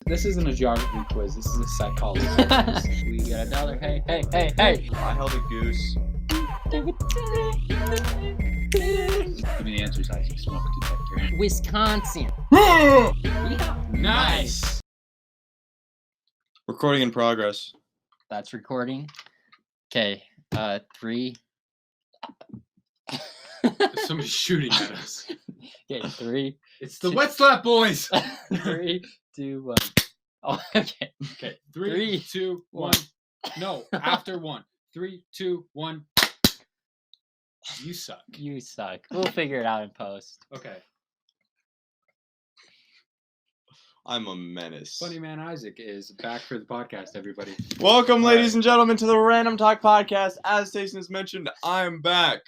This isn't a geography quiz. This is a psychology quiz. We got a dollar. Hey. I held a goose. Give me the answers, Isaac. Smoke detector. Wisconsin. Nice. Recording in progress. That's recording. Okay. 3. Somebody's shooting at us. Okay, 3. It's the wet slap boys. 3, 2, 1. Oh, okay. Okay. 3, 2, 1. No, after 1. 3, 2, 1. You suck. You suck. We'll figure it out in post. Okay. I'm a menace. Funny Man Isaac is back for the podcast, everybody. Welcome, All ladies right. and gentlemen, to the Random Talk Podcast. As Tacen has mentioned, I'm back.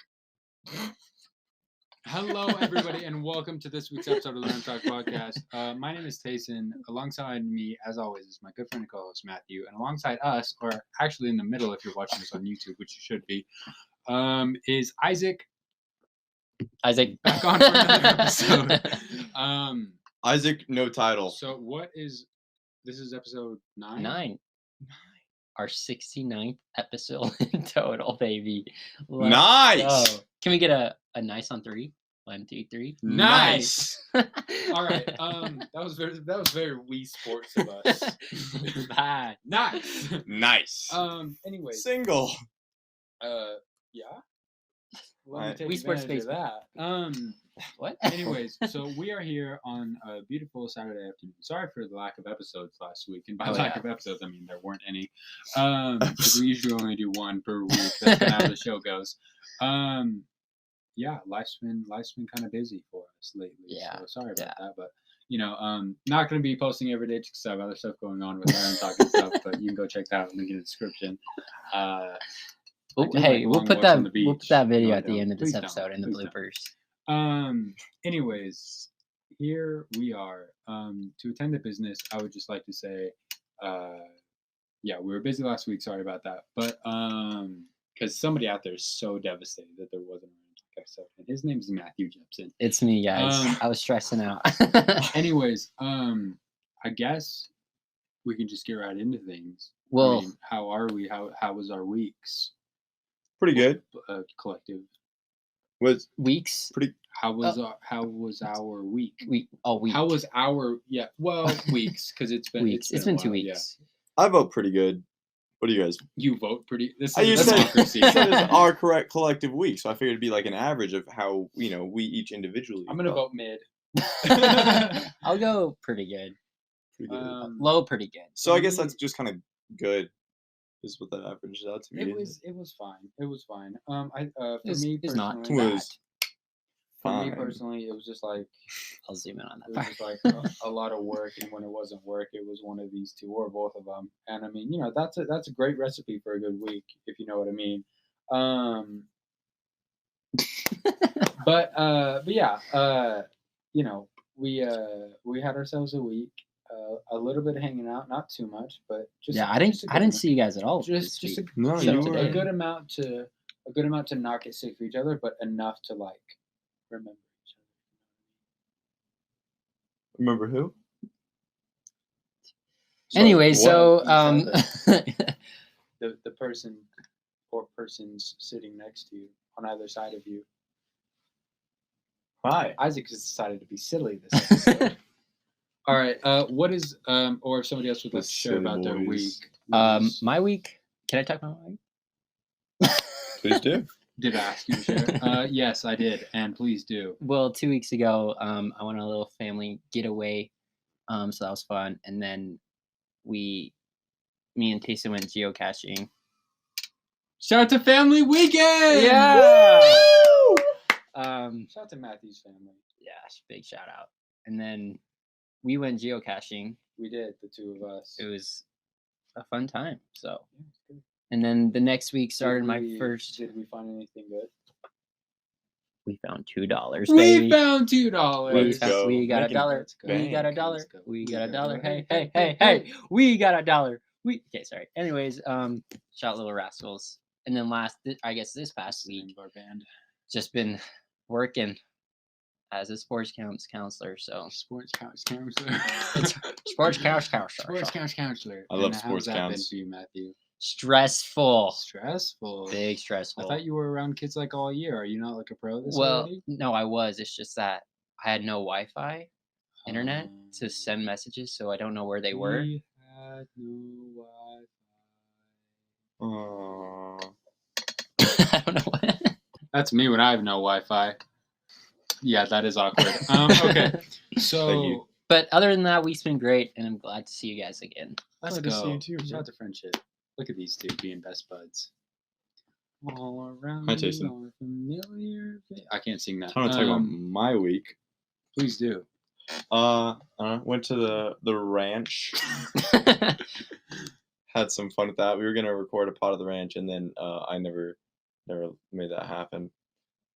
Hello, everybody, and welcome to this week's episode of the Random Talk Podcast. My name is Tacen. Alongside me, as always, is my good friend and co-host, Matthew. And alongside us, or actually in the middle if you're watching this on YouTube, which you should be, is Isaac. Isaac. Back on for another episode. Isaac, no title. So this is episode 9? 9. Our 69th episode in total, baby. Let's Nice. go. Can we get a nice on 3? 1, 2, 3. Nice. All right. That was very Wii Sports of us. Bad. Nice. Nice. Anyway. Single. Yeah. Let me Right. take Wii Sports advantage of that. What? Anyways, so we are here on a beautiful Saturday afternoon. Sorry for the lack of episodes last week, and by lack of episodes, I mean there weren't any. Because we usually only do one per week. That's kind of how the show goes. Yeah, life's been kind of busy for us lately. Yeah. So sorry about that, but not going to be posting every day because I have other stuff going on with Aaron talking stuff. But you can go check that out. Link in the description. Hey, we'll put that video No, at the end of this please don't. episode in the Please don't. bloopers. Anyways, here we are. To attend to business, I would just like to say, yeah, we were busy last week. Sorry about that. But because somebody out there is so devastated that there wasn't a episode, and his name is Matthew Jepson. It's me, guys. I was stressing out. Anyways, I guess we can just get right into things. Well, I mean, how are we? How was our weeks? Pretty good. Collective. Was weeks. pretty. How was our week? Week. How was our weeks? Because it's been weeks. It's been 2 a while, yeah. weeks. I vote pretty good. What do you guys? You vote pretty. This You is said democracy. it's our correct collective week, so I figured it'd be like an average of how we each individually. I'm gonna vote mid. I'll go pretty good. Pretty good. Low, pretty good. So I guess that's just kind of good. Is what that averages out to me. It was fine. It was fine. For It's- me it's not personally, too was for me fine. personally, it was just like I'll zoom in on it that was part. just like a lot of work, and when it wasn't work, it was one of these two or both of them. And I mean, that's a great recipe for a good week, if you know what I mean. But yeah, we had ourselves a week, a little bit of hanging out, not too much, but just Yeah, I just a good didn't amount. see you guys at all. Just this a, week. No, So you today- a were. good amount to not get sick of each other, but enough to like remember each Remember who? Anyway, what? so the person or persons sitting next to you on either side of you. Hi. Isaac has decided to be silly this episode. All right. What is or if somebody else would like The to share about their silly week? boys. my week. Can I talk about my week? Please do. Did I ask you to share? Yes, I did, and please do. Well, 2 weeks ago, I went on a little family getaway, so that was fun. And then me and Tacen went geocaching. Shout out to Family Weekend! Yeah! Woo! Shout out to Matthew's family. Yeah, big shout out. And then we went geocaching. We did, the two of us. It was a fun time. So, Yeah, it's good. and then the next week started my Did first. Did we find anything good? We found $2, We baby. found $2. Let's go. We got Making $1. Let's go. We got bank. $1. Let's go. We We got got $1. $1. Hey, Hey, hey, hey, hey, hey. We got $1. Okay, sorry. Anyways, shout Little Rascals. And then this past Name week, of our band. just been working. as a sports counselor. So Sports counselor. it's sports counselor. Sports counselor. I love And sports how's that been counts. for you, Matthew? Stressful. Stressful. Big I stressful. thought you were around kids like all year. Are you not like a pro this Well, already? no, I was. It's just that I had no Wi-Fi internet to Um, send messages, so I don't know where they were. We had no Wi-Fi. Aw. I don't know what. That's me when I have no Wi-Fi. Yeah, that is awkward. Okay, so you. But other than that, week's been great, and I'm glad to see you guys again. let's Glad to see go. you too, bro. Shout out to friendship. Look at these two being best buds. All around Hi, me Tacen. are familiar I can't sing that. I want to talk about my week. Please do. Went to the ranch. Had some fun with that. We were gonna record a pot of the ranch, and then I never made that happen.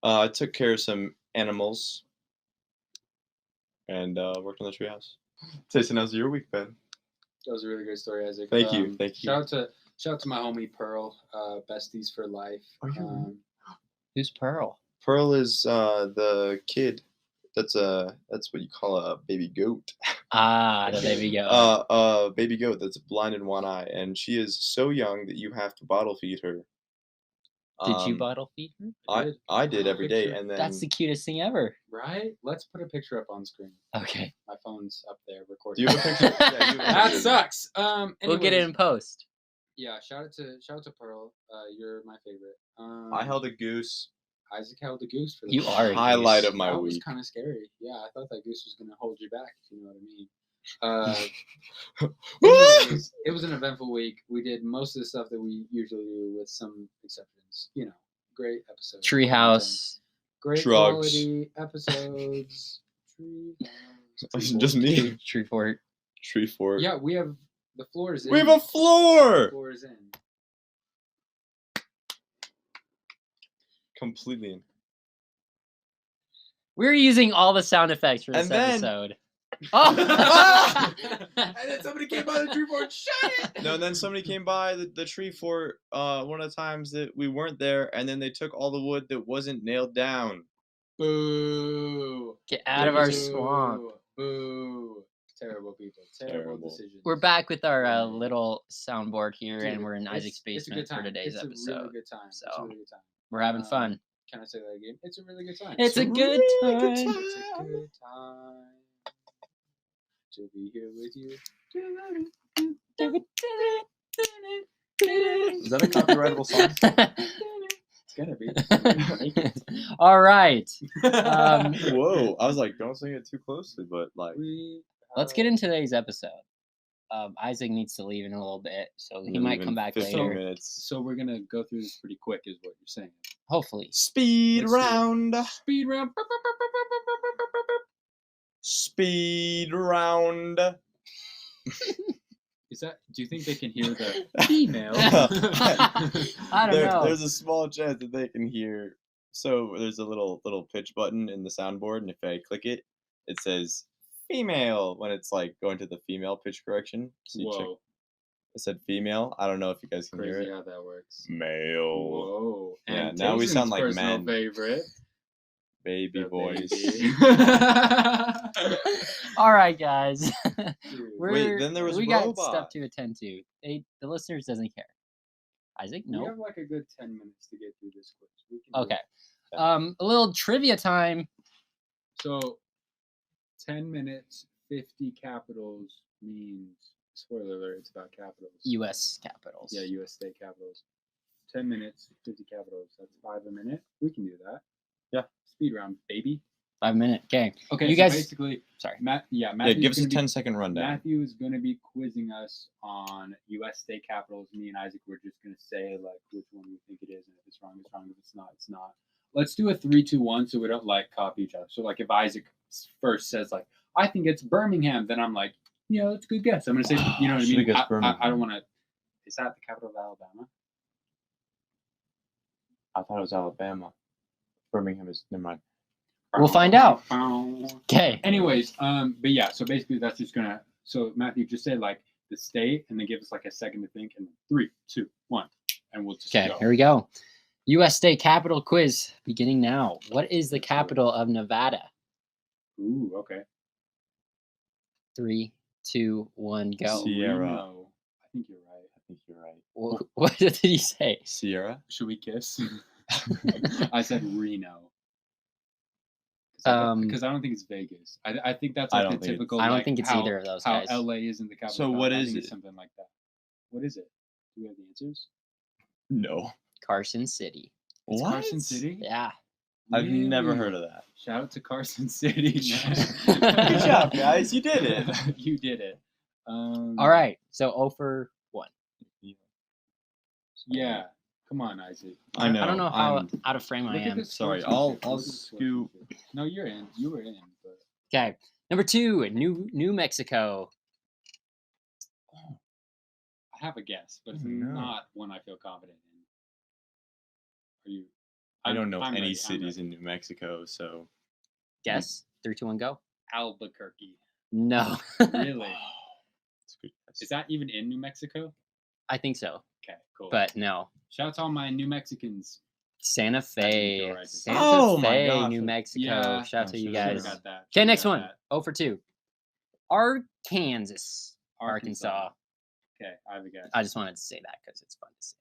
I took care of some animals and worked on the treehouse. Tayson, how's your week been? That was a really good story, Isaac. Thank you. Shout out to my homie Pearl, besties for life. Oh, yeah, man. Who's Pearl? Pearl is the kid. That's what you call a baby goat. Ah, the baby goat. Baby goat that's blind in one eye, and she is so young that you have to bottle feed her. Did you bottle feed her? I did every day, Picture. and then That's the cutest thing ever. Right? Let's put a picture up on screen. Okay, My phone's up there do recording. you have a picture? Yeah, you have a That picture. sucks. we'll get it Anyways, in post. Yeah, shout out to Pearl. You're my favorite. I held a goose. Isaac held a goose for the You first are a time. Highlight goose. of my That was week. kind of scary. Yeah, I thought that goose was gonna hold you back, if you know what I mean. Anyways, it was an eventful week. We did most of the stuff that we usually do, with some exceptions. You know, great episode. Treehouse. Great Drugs. quality episodes. Wasn't just me. Tree fort. Tree fort. Yeah, we have the floors in. We have a The floor. floor is in. Completely in. We're using all the sound effects for this And then- episode. Oh! And then somebody came by the tree fort. Shut it. No, and then somebody came by the tree fort one of the times that we weren't there, and then they took all the wood that wasn't nailed down. Boo. Get out of our Boo. swamp. Boo. Terrible people. Terrible Terrible. decisions. We're back with our little soundboard here, Dude, and we're in it's- Isaac's it's a good basement for time. today's It's episode. a really good time. It's a So, really good time. We're having fun. Can I say that again? It's a really good time. It's a good really good time. It's a good time to be here with you. Is that a copyrightable song? It's gonna be. All right. Whoa! I was like, don't sing it too closely, but like, Let's get into today's episode. Isaac needs to leave in a little bit, so he might come back 15 later. minutes. So we're gonna go through this pretty quick, is what you're saying. Hopefully. Speed Let's do it. round. Speed round. Speed round. Is that? Do you think they can hear the female? I don't know. There's a small chance that they can hear. So there's a little pitch button in the soundboard, and if I click it, it says female when it's like going to the female pitch correction. So you check. Whoa. It said female. I don't know if you guys can hear Crazy it. how that works. Male. Whoa. Yeah, And now we Taysen's sound like personal men. favorite. Baby The voice. baby. All right, guys. Dude. Wait, then there was we got robot. stuff to attend to. The listeners doesn't care. Isaac, We no. have like a good 10 minutes to get through this quiz. We can do Okay. it. A little trivia time. So, 10 minutes, 50 capitals means, spoiler alert, it's about capitals. U.S. Capitals. Yeah, U.S. State Capitals. 10 minutes, 50 capitals. That's 5 a minute. We can do that. Yeah. Speed round, baby. 5 minute. Okay. Okay, You so guys- basically, Sorry. Matthew Yeah, give us a gonna be- 10-second rundown. Matthew is going to be quizzing us on U.S. State Capitals. Me and Isaac were just going to say like which one we think it is, and if it's wrong, it's wrong. If it's not, it's not. Let's do a 3-2-1 so we don't like copy each other. So like if Isaac first says like I think it's Birmingham, then I'm like, yeah, that's a good guess. I'm going to say, you know what I Should've mean? guessed I don't Birmingham. want to. Is that the capital of Alabama? I thought it was Alabama. Birmingham is. Never mind. We'll find out. Okay. Anyways, but yeah, so basically that's just gonna. So Matthew, just say like the state, and then give us like a second to think, and 3, 2, 1, and we'll just Okay. go. Here we go. U.S. State Capital quiz beginning now. What is the capital of Nevada? Ooh, okay. 3, 2, 1, go. Sierra. Reno. I think you're right. I think you're right. What did he say? Sierra? Should we kiss? I said Reno. Um, Because I don't think it's Vegas. I think that's I like don't the think it's- typical. I don't like, think it's how, either of those how guys. LA is in the capital. So what I is think it's it? something like that. What is it? Do we have the answers? No. Carson City. It's What? Carson City. Yeah. I've never Really? heard of that. Shout out to Carson City, man. Good job, guys. You did it. You did it. All right. So 0 for 1. Yeah. Come on, Isaac. I know. I don't know how I'm out of frame I Look at am. this sorry. sportsmanship. I'll Look at this scoop. sportsmanship. No, you're in. You were in, but Okay. Number 2, New Mexico. I have a guess, but it's Oh, no. not one I feel confident in. Are you? I don't know I'm any ready, I'm cities ready. in New Mexico, so. Guess. 3, 2, 1, go. Albuquerque. No. Really? It's good. Is that even in New Mexico? I think so, Okay, cool. but no. Shout out to all my New Mexicans. Santa Fe. go right to Santa Oh my Fe, gosh. New Mexico. Yeah, Shout out to you should've guys. got that. Okay, next one. 0 for 2. Arkansas. Arkansas. Okay, I have a guess. I just wanted to say that because it's fun to say.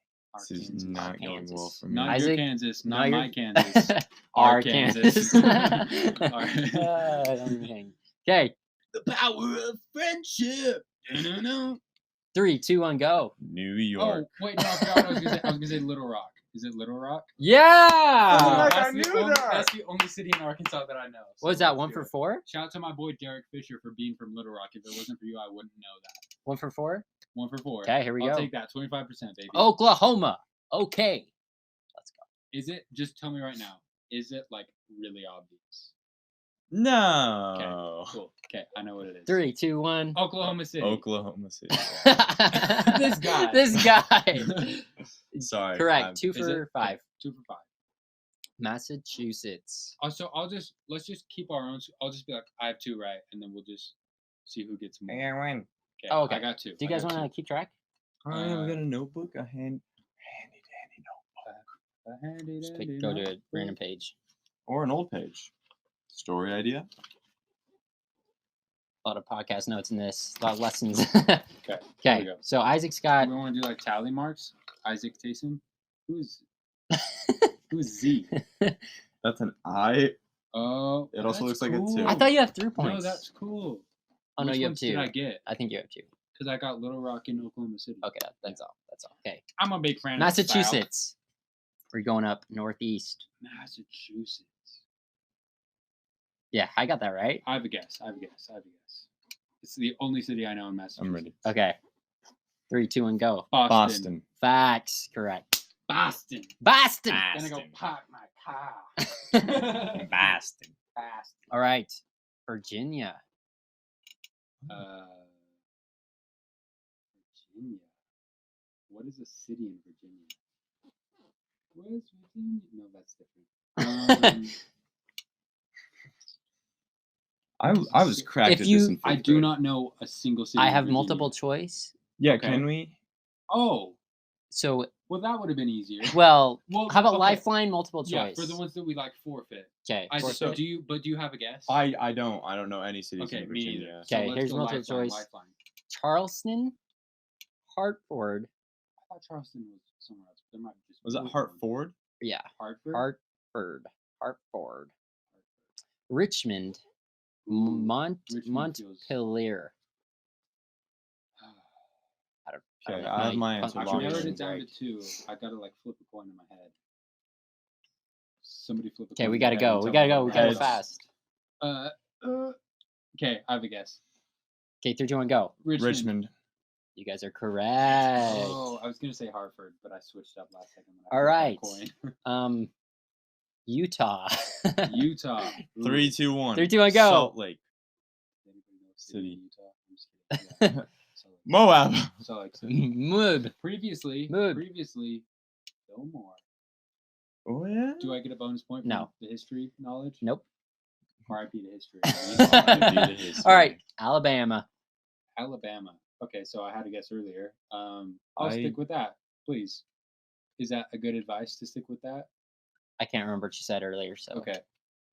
This is not going well Arkansas. for me. Not Isaac? your Kansas, No, not you're- my Kansas. Arkansas. Arkansas. Okay, The power of friendship. 3, 2, 1, go. New York. Oh, wait, no, I forgot what I was going to say. I was going to say Little Rock. Is it Little Rock? Yeah. Fuck, I that's, knew the only, that. that's the only city in Arkansas that I know. What was so that? let's 1 do for it. 4? Shout out to my boy Derek Fisher for being from Little Rock. If it wasn't for you, I wouldn't know that. 1 for 4. 1 for 4. Okay, here we I'll go. take that. 25%, baby. Oklahoma. Okay. Let's go. Is it, just tell me right now, is it like really obvious? No. Cool. Okay, I know what it is. 3, 2, 1. Oklahoma City. Oklahoma City. This guy. This guy. Sorry. Correct. 2 Is for it? 5. 2 for 5. Massachusetts. Also, let's just keep our own. I'll just be like, I have 2 right, and then we'll just see who gets more. I win. Okay. Oh, okay. I got 2. Do you guys want to keep track? Oh, yeah, we got a notebook, a handy notebook, Just go to a random page. or an old page. Story idea. A lot of podcast notes in this. A lot of lessons. Okay. Here we Okay. go. So Isaac's Do got. we want to do like tally marks? Isaac Tacen. Who's Z? That's an I. Oh, It also that's looks like a cool. 2. I thought you have 3 points. No, that's cool. Oh no, Which you have ones 2. Did I get? I think you have 2. Because I got Little Rock in Oklahoma City. Okay, that's all. That's all. Okay. I'm a big fan of the South. Massachusetts. We're going up northeast. Massachusetts. Yeah, I got that right. I have a guess. It's the only city I know in Massachusetts. I'm ready. Okay. 3, 2, 1, go. Boston. Facts. Correct. Boston. Boston. Gonna go Boston. park my car. Boston. Boston. All right. Virginia. Virginia. What is a city in Virginia? Where's Virginia? No, that's different. I was cracked If at you- this in I fifth do grade. not know a single city. I in have Virginia. multiple choice. Yeah, Okay. can we? Oh, So, well, that would have been easier. well, Well, how about okay. lifeline multiple Yeah, choice? for the ones that we like forfeit. Okay. I Forfeit. so do you? But do you have a guess? I don't know any cities Okay, in me Virginia. neither. Okay, let's here's go multiple lifeline, choice. Lifeline. Charleston, Hartford. I thought Charleston was somewhere else. There might just Was it be one. Hartford? Yeah. Hartford. Hartford. Richmond, Ooh, Richmond Montpelier. I don't Okay, know I have how my you answer I've locked narrowed in. it down to 2. I gotta like flip a coin in my head. Somebody flip a Okay, coin. we in your gotta head go. and We tell gotta me go. what We gotta round go it's on. fast. Okay, I have a guess. Okay, 3, 2, 1, go. Richmond. You guys are correct. Oh, I was gonna say Hartford, but I switched up last second. When I All flipped that right. coin. Utah. Utah. Ooh. 3, 2, 1. 3, 2, 1, go. Salt Lake. Does anybody know a City. in Utah? I'm just kidding. Yeah. Salt Lake. Moab. Salt Lake City. Mood. Previously, Mood. Fillmore. Oh yeah. Do I get a bonus point for No. the history knowledge? Nope. RIP to history. R.I.P. to history. All right, Alabama. Alabama. Okay, so I had a guess earlier. I'll I- stick with that, please. Is that a good advice to stick with that? I can't remember what you said earlier. So Okay.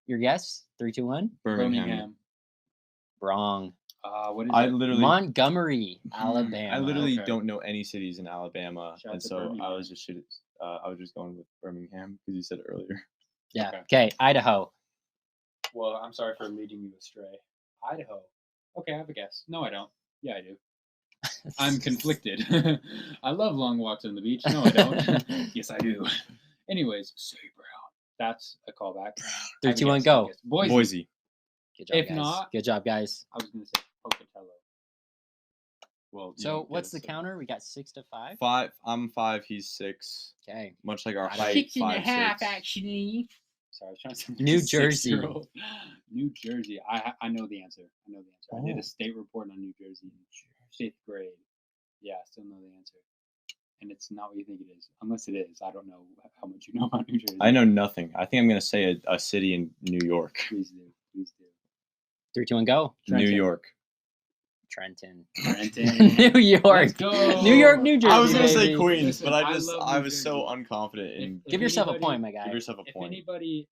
Your guess? 3, 2, 1. Birmingham. Wrong. What is I it? literally, Montgomery, Alabama. I literally Okay. don't know any cities in Alabama, Shout out and to so I Birmingham. was just going with Birmingham because you said it earlier. Yeah. Okay. Okay. Idaho. Well, I'm sorry for leading you astray. Idaho. Okay, I have a guess. No, I don't. Yeah, I do. I'm conflicted. I love long walks on the beach. No, I don't. Yes, I do. Anyways, say Brown. That's a callback. 3, 2, 1, go. Boise. Good job, If guys. not- Good job, guys. I was going to say Pocatello. Well, you So didn't what's get the it, counter? We got 6 to 5. 5. I'm 5. He's 6. Okay. Much like our Got it. height. 5, 6. actually. Sorry, I was trying to say New like a Jersey. 6-year-old. New Jersey. I know the answer. I did Oh. a state report on New Jersey in 5th grade. Yeah, I still know the answer. And it's not what you think it is. Unless it is. I don't know how much you know about New Jersey. I know nothing. I think I'm gonna say a city in New York. Please do. 3, 2, 1, go. Trenton. New York. Trenton. Trenton. New York. Let's go. New York, New Jersey. I was gonna say baby. Queens, Listen, but I I love New was so Jersey. unconfident in. Give yourself a anybody- point, my guy. Give yourself a If point. anybody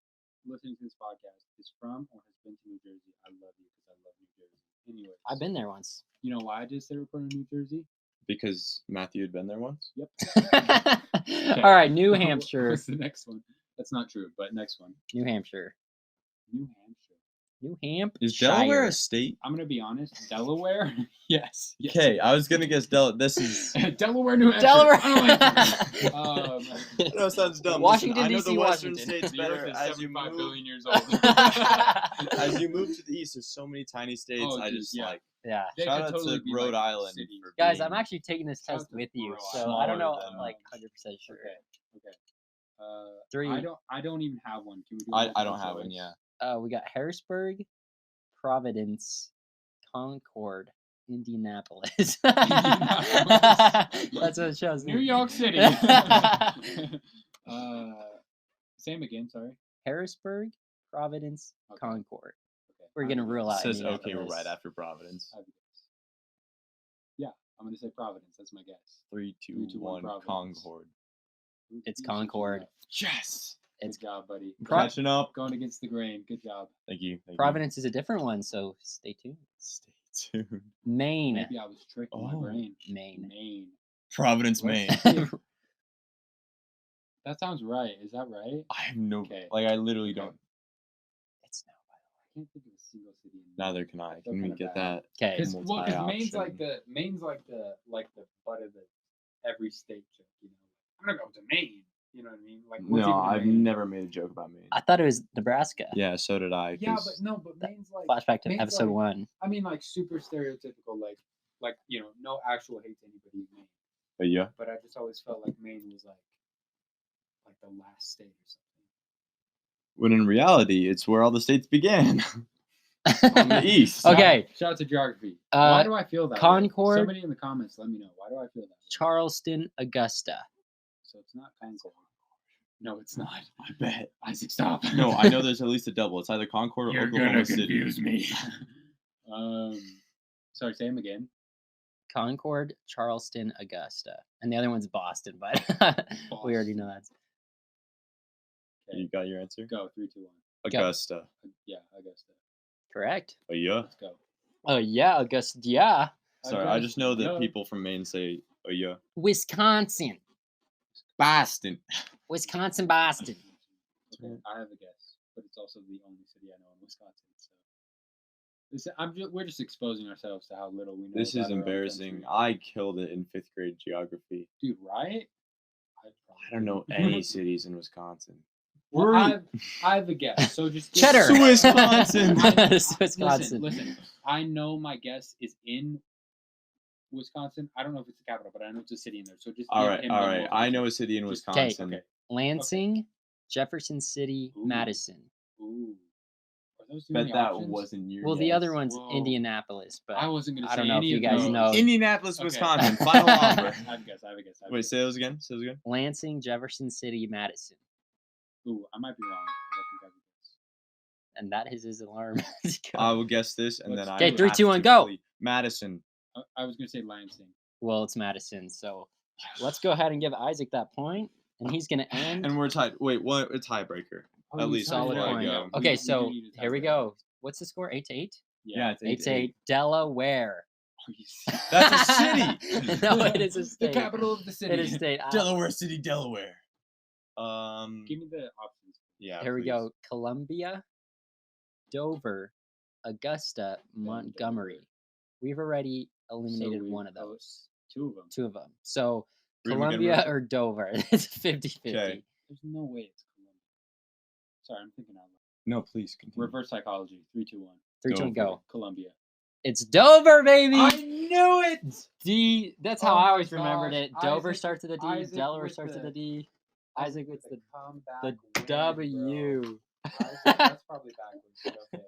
listening to this podcast is from or has been to New Jersey, I love you because I love New Jersey. Anyways, I've been there once. You know why I did state report on New Jersey? Because Matthew had been there once. Yep. All right, New Hampshire. What's the next one? That's not true, but next one. New Hampshire. New Hampshire. New Hampshire. Is Delaware a state? I'm gonna be honest. Delaware. Yes. Okay, I was gonna guess This is. Delaware, New Hampshire. Delaware. I don't like it. No, it sounds dumb. Washington, I know D.C., the Western Washington. states The Earth better is as you 75 move. billion years old. As you move to the east, there's so many tiny states. Oh, I dude, just yeah. like Yeah. They shout could out totally to be, Rhode like, Island. cities. For Guys, being- I'm actually taking this Shout test out to with you, Rhode so I don't know, Island. Smaller like than- 100% sure. Okay. 3. I don't even have one. Can we do I multiple don't have one. choice? Yeah. We got Harrisburg, Providence, Concord, Indianapolis. That's what it shows. New York City. Same again. Sorry. Harrisburg, Providence, Okay. Concord. Okay. We're I gonna have a rule guess. out It says okay, we're Indianapolis. right after Providence. I have a guess. Yeah, I'm gonna say Providence. That's my guess. 3, 2, 3, 2, 1, 1. Providence. Concord. Ooh, It's you switching Concord. up. Yes. It's Good job, buddy. Catching up. Going against the grain. Good job. Thank you. Thank Providence is a different one, so stay tuned. You. Stay tuned. Maine. Maybe I was tricking my Oh. brain. Maine. Maine. Providence, What's- Maine. That sounds right. Is that right? I have no. Okay. Like I literally Okay. don't. It's no. I can't think of a single city. In Neither Maine. can I. feel Can we kinda get bad. that? Okay. Because Maine's like multi-option. the butt of the every state joke. You know, I'm gonna go to Maine. You know what I mean? Like what's No, even I've Maine? never made a joke about Maine. I thought it was Nebraska. Yeah, so did I. Yeah, 'cause but Maine's like Flashback to Maine's episode like- 1. I mean, like super stereotypical, like you know, no actual hate to anybody in Maine. But yeah. But I just always felt like Maine was like the last state or something. When in reality, it's where all the states began. On the east. Okay. Shout out to geography. Uh, Why do I feel that way? Concord- Somebody in the comments, let me know. Why do I feel that way? Charleston, Augusta. So it's not Concord. No, it's not. I bet. Isaac, stop. No, I know there's at least a double. It's either Concord or You're Oklahoma gonna City. confuse me. Sorry, say them again. Concord, Charleston, Augusta. And the other one's Boston, but we already know that. You got your answer? Go 3, 2, 1. Augusta. Yeah, Augusta. Correct. Oh yeah. Let's go. Oh, yeah, Augusta. Yeah. Sorry, I just know that Go. people from Maine say oh yeah. Wisconsin. Boston. Wisconsin, Boston. Okay, I have a guess, but it's also the only city I know in Wisconsin. So we're just exposing ourselves to how little we know. This about is our own embarrassing. country. I killed it in 5th grade geography. Dude, right? I don't know any cities in Wisconsin. Well, We're- I have a guess. So just guess- Cheddar. Wisconsin. Wisconsin. Listen. I know my guess is in Wisconsin. I don't know if it's the capital, but I know it's a city in there. So just All give right, him all the right. multiple I know a choice. city in Just- Wisconsin. Okay. Lansing, Jefferson City, Ooh. Madison. Ooh. Are those the Bet only that options? wasn't your Well, the guess. other one's Whoa. Indianapolis, but I wasn't gonna say I don't know if any you of guys those. know. Indianapolis, Okay. Wisconsin. Final offer. I have a guess. I have a guess. Wait, say those again. Say those again. Lansing, Jefferson City, Madison. Ooh, I might be wrong. I think I have a guess. And that is his alarm. Let's go. I will guess this, and then I. Okay, will 3, have 2, 1, to go. flee. Madison. I was gonna say Lansing. Well, it's Madison, so let's go ahead and give Isaac that point, and he's gonna end. And we're tied. Wait, what? A tiebreaker. Oh, At you least said Solid before I point. go. Okay, We so do need to here we tiebreaker. go. What's the score? 8-8. Yeah, it's 8-8. Delaware. That's a city. No, it is a The state. capital of the city. It is a state. Delaware City, Delaware. Give me the options. Yeah. Here we please. go. Columbia, Dover, Augusta, Montgomery. We've already eliminated we- one of those. Two of them. Two of them. So Read 'em again, Columbia real quick. or Dover. It's 50-50. Okay. There's no way it's Columbia. Sorry, I'm thinking out loud. No, please continue. Reverse psychology. 3, 2, 1. 3, 2, Dover. go. Columbia. It's Dover, baby. knew it. That's how Oh I my always remembered gosh. it. Dover Isaac- starts with a D. Isaac Delaware with starts with the- a D. Isaac with the comeback. W. That's probably backwards. But okay.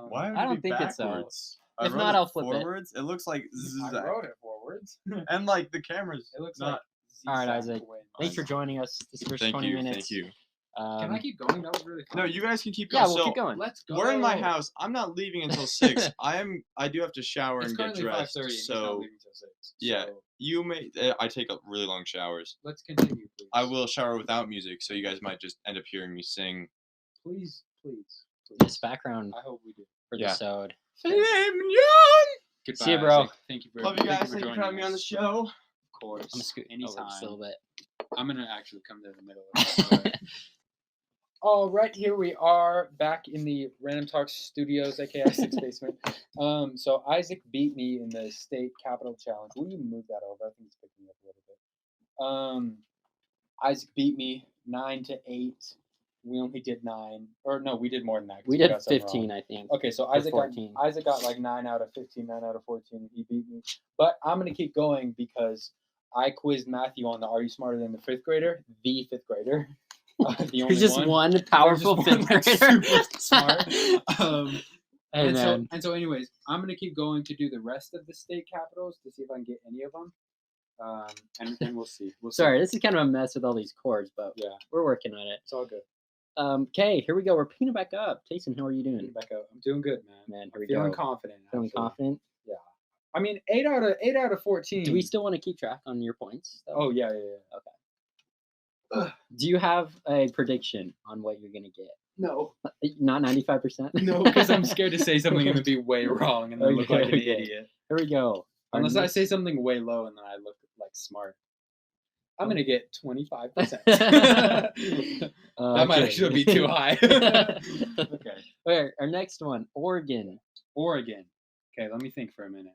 Why would I it don't be think it's so. backwards? If I not, wrote I'll it flip it. forwards. It looks like I zigzag. wrote it forwards. And like the camera's It looks not. like All right, zigzag Isaac. away. Thanks for joining us this first Thank 20 you. minutes. Thank you. Can I keep going? That was really fun. No, you guys can keep Yeah, going. we'll So keep going. Let's go. we're in my house. I'm not leaving until 6. I do have to shower It's and get currently dressed. 5:30 and he's not So leaving till 6. yeah. So you may. I take up really long showers. let's continue, please. I will shower without music, so you guys might just end up hearing me sing. Please, please. This background I hope we do. for Yeah. the sode. Goodbye, See you, bro. Isaac. Thank you for Love you guys. for Thank you for joining having me on the us. show. Of course. I'm gonna scoot over anytime. just a little bit. I'm gonna actually come to the middle of it. All right, here we are back in the Random Talks Studios, aka Isaac's basement. So Isaac beat me in the state capital challenge. Will you move that over? I think it's picking me up a little bit. Isaac beat me 9-8. We only did 9, or no, we did more than that. 'cause We did got some wrong. 15, I think. Okay, so Isaac got 14. like 9 out of 15, 9 out of 14. He beat me. But I'm going to keep going because I quizzed Matthew on the Are You Smarter Than the Fifth Grader? The fifth grader. The only There's just one powerful There's just fifth one, grader. super smart. Hey, and man. so anyways, I'm going to keep going to do the rest of the state capitals to see if I can get any of them. And we'll see. Sorry, this is kind of a mess with all these chords, but Yeah, we're working on it. it's all good. Okay, here we go. We're picking it back up. Tayson, how are you doing? Back up. I'm doing good, man. Man, here we Feeling go. confident. Feeling actually. confident? I mean, 8 out of 14. Do we still want to keep track on your points? Though? Oh yeah. Do you have a prediction on what you're gonna get? No. Not 95%. No, because I'm scared to say something and then be way wrong and then look like an Okay. idiot. Here we go. Our Unless I next- say something way low and then I look like smart. I'm gonna get 25%. That might actually be too high. Okay. Okay, our next one, Oregon. Oregon. Okay, let me think for a minute.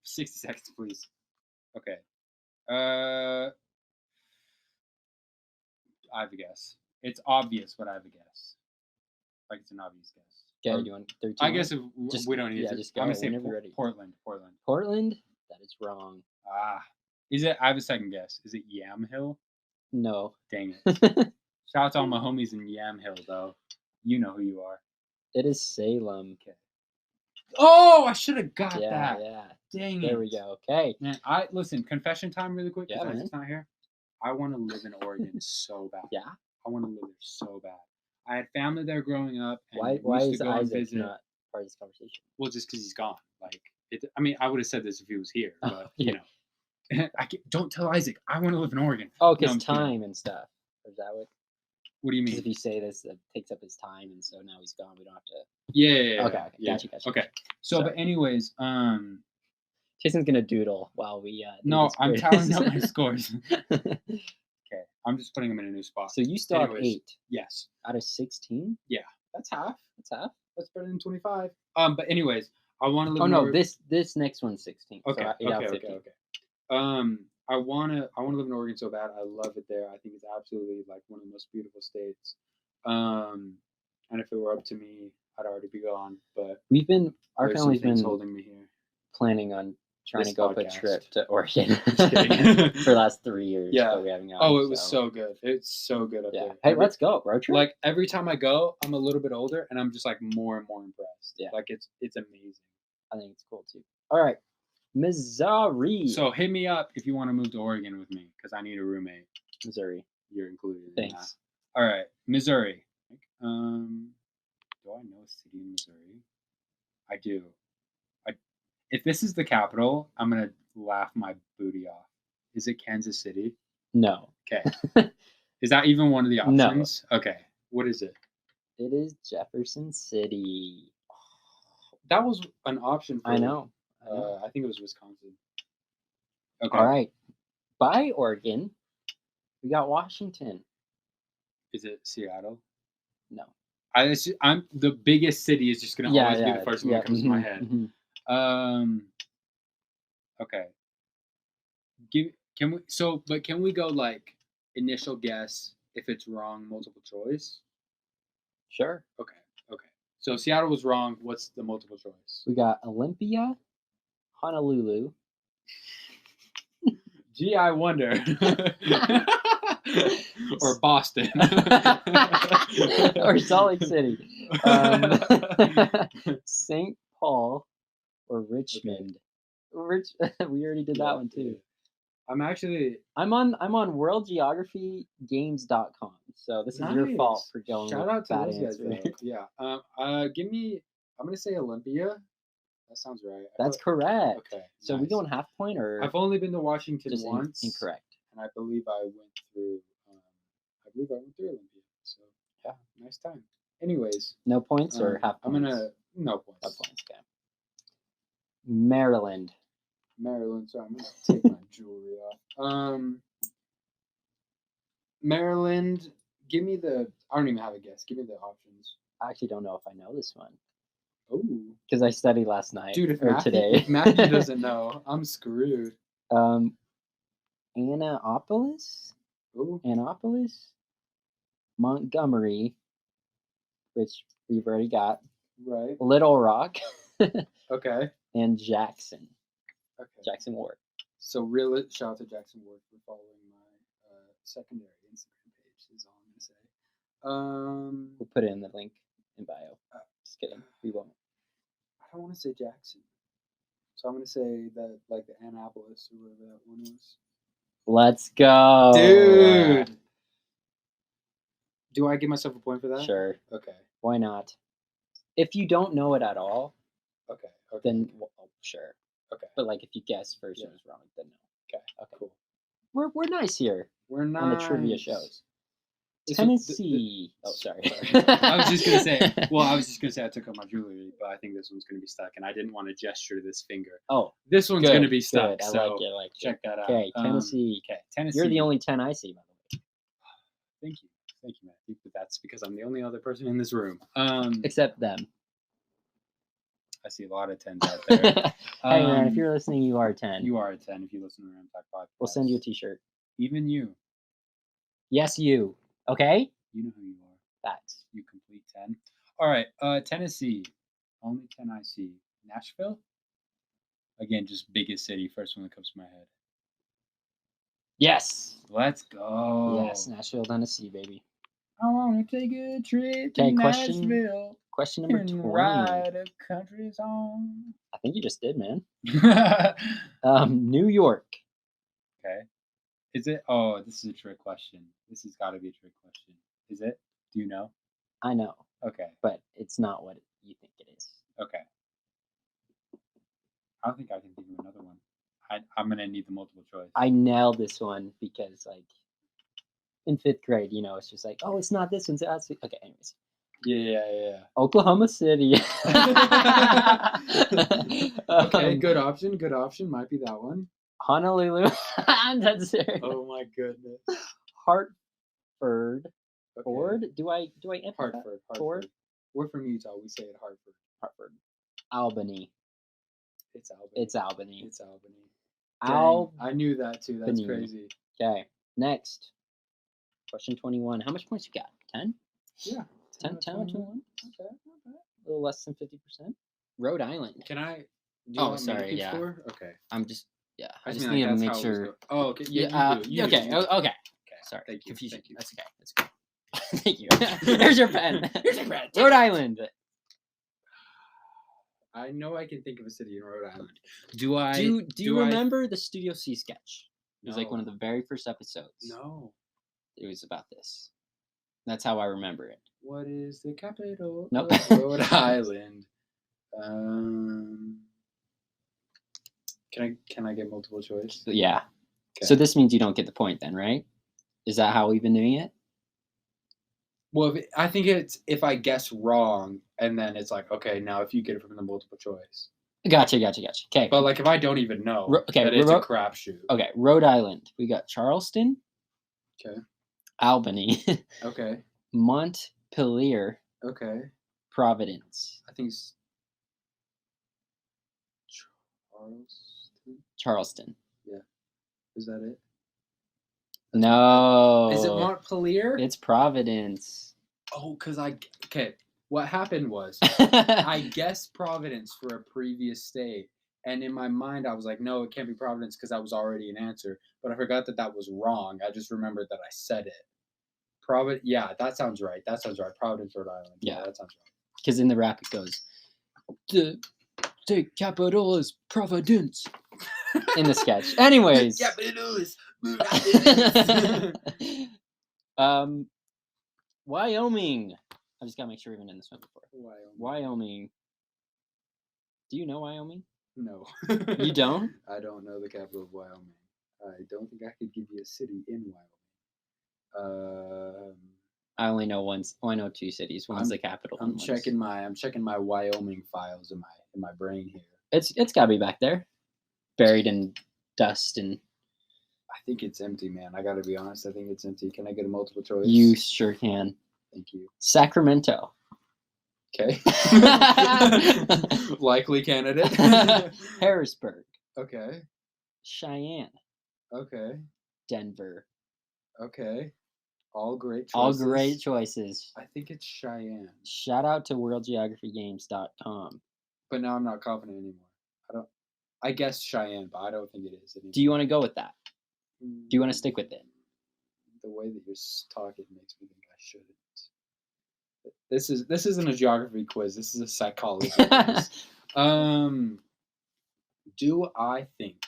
60 seconds, please. Okay. I have a guess. It's obvious, but I have a guess. Like it's an obvious guess. Okay, Or- do you want 13? I guess if Just- we don't need yeah, to. just go I'm gonna say whenever you're ready. Portland. Portland? That is wrong. Ah. Is it? I have a second guess. Is it Yamhill? No. Dang it. Shout out to all my homies in Yamhill, though. You know who you are. It is Salem. Oh, I should have got Yeah, that. yeah. Dang it. There we go. Okay. Man, listen. Confession time, really quick. Yeah, because man. Isaac's not here. I want to live in Oregon so bad. Yeah. I want to live there so bad. I had family there growing up. And Why we used is to go and Isaac visit. not part of this conversation? Well, just because he's gone. Like, I mean, I would have said this if he was here, Oh, but yeah. you know, don't tell Isaac. I want to live in Oregon. Oh, No, because I'm kidding. time and stuff. Or is that what? What do you Because mean? if you say this, it takes up his time, and so now he's gone. We don't have to. Yeah. Okay, gotcha. Okay. So, Sorry. but anyways, Jason's gonna doodle while we. Do no, this I'm quiz. tallying up my scores. Okay, I'm just putting them in a new spot. So you still have Anyways. 8 Yes, out of 16. that's half. That's half. That's better than 25. But anyways, I want to live. Oh in no, Oregon. this next one's 16. Okay. So 8 out of Okay. 15. I wanna live in Oregon so bad. I love it there. I think it's absolutely like one of the most beautiful states. And if it were up to me, I'd already be gone. But Our there's some family's things been holding me here. planning on trying This to go up a podcast. trip to Oregon Just kidding. for the last 3 years. Yeah. But we haven't gone, Oh, it was so good. It's so good up Yeah. there. Hey, let's go road trip. Like every time I go, I'm a little bit older, and I'm just like more and more impressed. Yeah. Like it's amazing. I think it's cool too. All right, Missouri. So hit me up if you want to move to Oregon with me, because I need a roommate. Missouri. You're included in that. Thanks. All right, Missouri. Do I know a city in Missouri? I do. If this is the capital, I'm gonna laugh my booty off. Is it Kansas City? No. Okay. Is that even one of the No. options? Okay. What is it? It is Jefferson City. That was an option for I know. I think it was Wisconsin. Okay. All right. By Oregon, we got Washington. Is it Seattle? No. I'm the biggest city is just gonna always be the first one that comes to my mhm, head. mhm. Okay. Can we go like initial guess if it's wrong, multiple choice? Sure. Okay. So Seattle was wrong. What's the multiple choice? We got Olympia, Honolulu. Gee, I wonder. Or Boston. Or Salt Lake City. St. Paul or Richmond. We already did that one too. I'm actually I'm on worldgeographygames.com. So this is your fault for going Shout with out to bad those guys. answer. Yeah. Give me. I'm gonna say Olympia. That sounds right. That's correct. Okay. So we going half point or I've only been to Washington just once. incorrect. And I believe I went through. Olympia. So yeah, nice time. Anyways. No points or half points? No points. No points. Okay. Maryland. Sorry, I'm gonna take my jewelry off. Maryland. Give me the. I don't even have a guess. Give me the options. I actually don't know if I know this one. Oh. Because I studied last night. Dude, if today. Matthew doesn't know, I'm screwed. Annapolis. Ooh. Annapolis. Montgomery, which we've already got. Right. Little Rock. Okay. And Jackson. Okay. Jackson Ward. So real shout out to Jackson Ward for following my secondary Instagram page is all I'm gonna say. We'll put it in the link in bio. Just kidding. We won't. I don't want to say Jackson. So I'm gonna say that like the Annapolis or whatever that one was. Let's go. Dude. Do I give myself a point for that? Sure. Okay. Why not? If you don't know it at all, then well, sure. Okay. But like if you guess first and it was wrong, then no. Okay. Cool. We're nice here. We're nice on the trivia shows. It's Tennessee. Sorry. I was just gonna say. Well, I took out my jewelry, but I think this one's gonna be stuck, and I didn't want to gesture this finger. Oh, this one's gonna be stuck. Good. I so like it. check that out. Okay, Tennessee. Tennessee. You're the only 10 I see, by the way. Thank you, Matthew. But that's because I'm the only other person in this room. Except them. I see a lot of 10s out there. Hey man, if you're listening, you are 10. You are a 10 if you listen to Ram Talk Podcast. We'll send you a T-shirt. Even you. Yes, you. Okay. You know who you are. Facts. You complete 10. All right. Tennessee. Only 10 I see. Nashville. Again, just biggest city. First one that comes to my head. Yes. Let's go. Yes, Nashville, Tennessee, baby. I want to take a trip to Nashville. Question number 20. Ride a country song. I think you just did, man. New York. Okay. Is it? Oh, this is a trick question. This has got to be a trick question. Is it? Do you know? I know. Okay. But it's not what you think it is. Okay. I don't think I can think of another one. I'm going to need the multiple choice. I nailed this one because, like, in 5th grade, you know, it's just like, oh, it's not this one. It's okay, anyways. Yeah. Oklahoma City. Okay, good option. Might be that one. Honolulu. That's serious. Oh my goodness. Hartford. Okay. Ford? Do I Hartford. Ford? We're from Utah. We say it Hartford. Albany. It's Albany. I knew that too. That's crazy. Okay. Next. Question 21. How much points you got? 10? Yeah. 10 or 21? Not bad. A little less than 50%. Rhode Island. Can I? Sorry. Yeah. Score? Okay. I just mean, need to make sure. Oh, okay. Yeah. Okay. Okay. Sorry. Thank you. Confusion. Thank you. That's okay. That's good. Thank you. Here's your pen. Rhode Island. I know I can think of a city in Rhode Island. Do you remember the Studio C sketch? It was like No. one of the very first episodes. No. It was about this. That's how I remember it. What is the capital Nope. of Rhode Island? Can I get multiple choice? Yeah. Okay. So this means you don't get the point then, right? Is that how we've been doing it? Well, I think it's if I guess wrong, and then it's like, okay, now if you get it from the multiple choice. Gotcha. Okay. But like if I don't even know, Okay, then it's a crapshoot. Okay, Rhode Island. We got Charleston. Okay. Albany. Okay. Montpelier. Okay. Providence. I think it's Charleston. Yeah. Is that it? No. Is it Montpelier? It's Providence. Oh, okay. What happened was I guessed Providence for a previous state, and in my mind I was like, no, it can't be Providence because that was already an answer. But I forgot that was wrong. I just remembered that I said it. Yeah, that sounds right. Providence, Rhode Island. Yeah, that sounds right. Because in the rap it goes, the state capital is Providence. In the sketch. Anyways. Capitals. Wyoming. I just gotta make sure we've been in this one before. Wyoming. Do you know Wyoming? No. You don't? I don't know the capital of Wyoming. I don't think I could give you a city in Wyoming. I only know one. I know two cities. One's the capital. I'm checking my Wyoming files in my brain here. It's gotta be back there, buried in dust and. I think it's empty, man. I gotta be honest. I think it's empty. Can I get a multiple choice? You sure can. Thank you. Sacramento. Okay. Likely candidate. Harrisburg. Okay. Cheyenne. Okay. Denver. Okay. All great choices. All great choices. I think it's Cheyenne. Shout out to worldgeographygames.com. But now I'm not confident anymore. I guess Cheyenne, but I don't think it is anymore. Do you want to go with that? Do you want to stick with it? The way that you're talking makes me think I shouldn't. This isn't a geography quiz. This is a psychology quiz. Do I think?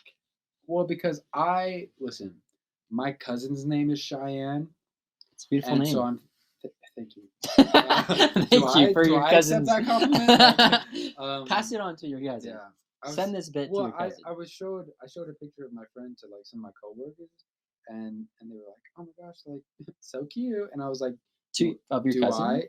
Well, because listen, my cousin's name is Cheyenne. It's a beautiful name. So thank you. Thank you for your cousins. Accept that compliment? Pass it on to your cousin. Yeah. Send this bit to your cousin. I showed a picture of my friend to like some of my coworkers, and they were like, "Oh my gosh, like so cute," and I was like, Of your cousin?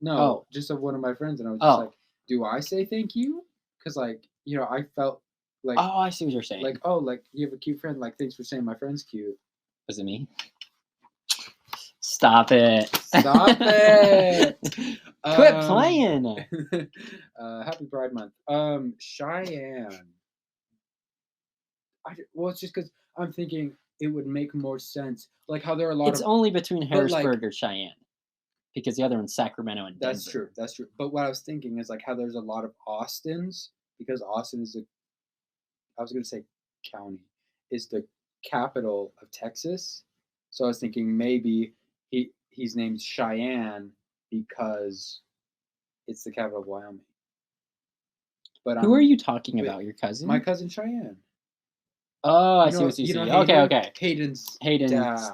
No, just of one of my friends, and I was just like, "Do I say thank you?" Because like I felt like. Oh, I see what you're saying. Like like you have a cute friend. Like thanks for saying my friend's cute. Was it me? Stop it! Stop it! Quit playing. Happy Pride Month. Cheyenne. It's just because I'm thinking it would make more sense. Like how there are a lot It's only between Harrisburg or Cheyenne. Because the other one's Sacramento and Denver. That's true. But what I was thinking is like how there's a lot of Austins, because Austin is I was going to say county, is the capital of Texas. So I was thinking maybe he's named Cheyenne because it's the capital of Wyoming. But who are you talking about? Your cousin? My cousin Cheyenne. Oh, I see what you see. Okay. Hayden's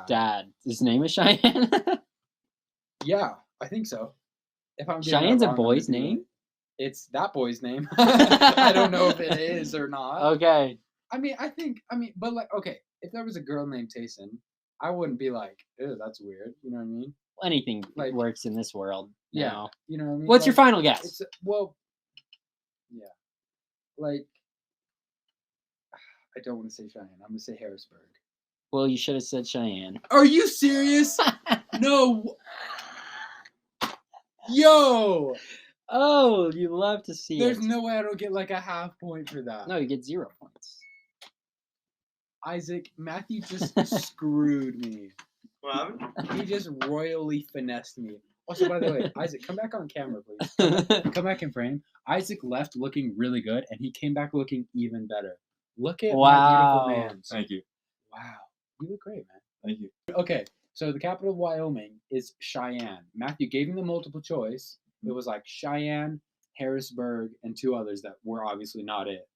dad. His name is Cheyenne? Yeah, I think so. If I'm Cheyenne's a boy's name? It's that boy's name. I don't know if it is or not. Okay. But like, okay, if there was a girl named Tacen, I wouldn't be like, ew, that's weird. You know what I mean? Anything works in this world. Yeah. Now. You know what I mean? What's your final guess? Yeah. Like, I don't want to say Cheyenne. I'm going to say Harrisburg. Well, you should have said Cheyenne. Are you serious? No. Yo. Oh, you love to see There's no way I don't get like a half point for that. No, you get 0 points. Matthew just screwed me. What happened? He just royally finessed me. Also, by the way, Isaac, come back on camera, please. Come back in frame. Isaac left looking really good, and he came back looking even better. Look at my beautiful man. Thank you. Wow. You look great, man. Thank you. Okay, so the capital of Wyoming is Cheyenne. Matthew gave him the multiple choice. It was like Cheyenne, Harrisburg, and 2 others that were obviously not it.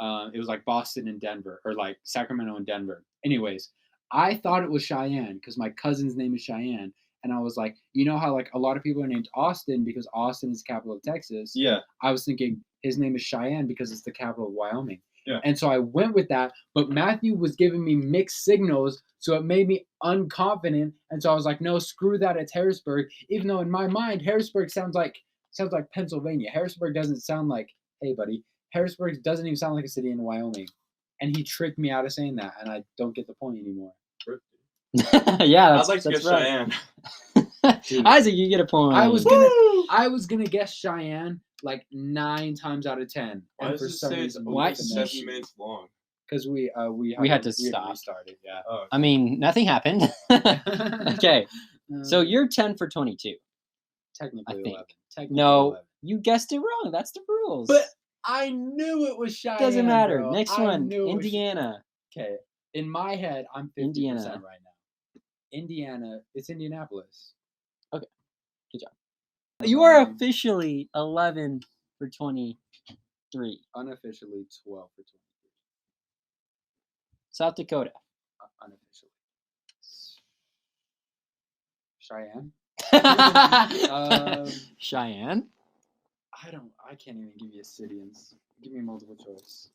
It was like Boston and Denver, or like Sacramento and Denver. Anyways, I thought it was Cheyenne because my cousin's name is Cheyenne. And I was like, you know how like a lot of people are named Austin because Austin is the capital of Texas? Yeah. I was thinking his name is Cheyenne because it's the capital of Wyoming. Yeah. And so I went with that, but Matthew was giving me mixed signals, so it made me unconfident. And so I was like, no, screw that, it's Harrisburg. Even though in my mind, Harrisburg sounds like Pennsylvania. Harrisburg doesn't sound like, hey buddy, Harrisburg doesn't even sound like a city in Wyoming. And he tricked me out of saying that, and I don't get the point anymore. Yeah, I'd like to that's get right. Cheyenne. Dude, Isaac, you get a point. I was gonna guess Cheyenne like 9 times out of 10. Why And does for it some say it's reason, only Why- 7 minutes long? because we had to stop. restarted, yeah. Oh, I mean, nothing happened. Okay, so you're 10 for 22. technically I think. 11. Technically No, 11. you guessed it wrong. That's the rules. But I knew it was Cheyenne. doesn't matter. Bro. Next I one, knew it was Indiana. Okay, in my head, I'm 50% Indiana. right now. Indiana, it's Indianapolis. You are officially 11 for 23. Unofficially 12 for 23. South Dakota. Unofficially. Cheyenne. Cheyenne. I can't even give you a city and give me multiple choice.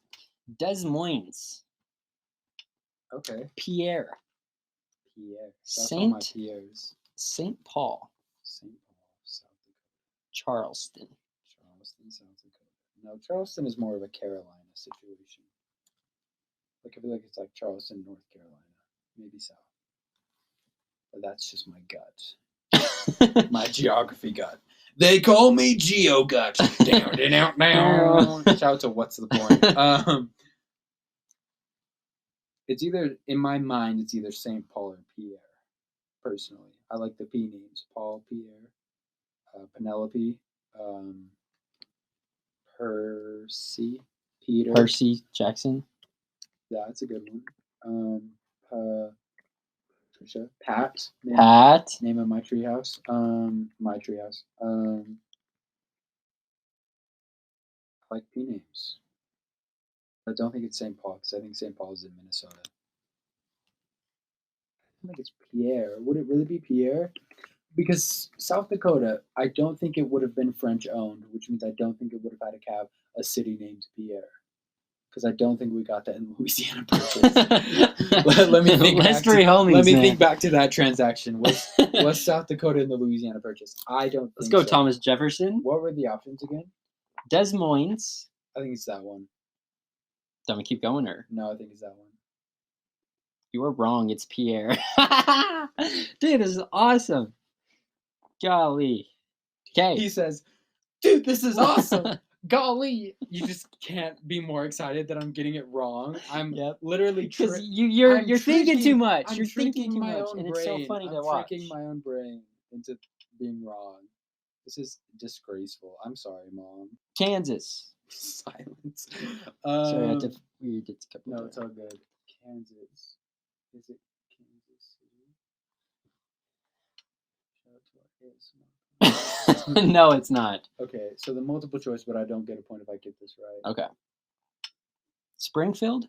Des Moines. Okay. Pierre. Pierre. That's all my Saint Pierres. St. Paul. St. Paul, South Dakota. Charleston. Charleston, South Dakota. No, Charleston is more of a Carolina situation. Like I feel like it's like Charleston, North Carolina, maybe South. But that's just my gut, my geography gut. They call me Geo Gut. Down. Shout out to What's the Point. It's either in my mind, it's either St. Paul or Pierre. Personally, I like the P names: Paul, Pierre, Penelope, Percy, Peter. Percy Jackson. Yeah, that's a good one. Patricia, Pat. Pat. Name of my treehouse. My treehouse. I like P names. I don't think it's St. Paul because I think St. Paul is in Minnesota. I think it's Pierre. Would it really be Pierre? Because South Dakota, I don't think it would have been French owned, which means I don't think it would have had to have a city named Pierre. Because I don't think we got that in Louisiana Purchase. let me think. Let's three homies. Let me man. think back to that transaction. Was South Dakota in the Louisiana Purchase? I don't. Let's think go, so. Thomas Jefferson. What were the options again? Des Moines. I think it's that one. Don't we keep going, or No, I think it's that one. you were wrong? It's Pierre. Dude, this is awesome. Golly. Okay. He says, "Dude, this is awesome." Golly, you just can't be more excited that I'm getting it wrong. I'm Yep. literally Because you're I'm thinking too tricking- much. I'm You're thinking tricking too my much, own and it's so brain. funny I'm to watch. tricking my own brain into being wrong. This is disgraceful. I'm sorry, Mom. Kansas. Silence. Sorry, I had to read it a couple No, times. it's all good. Kansas. Is it Kansas City? Shout out to our ASMR. No, it's not. Okay, so the multiple choice, but I don't get a point if I get this right. Okay. Springfield,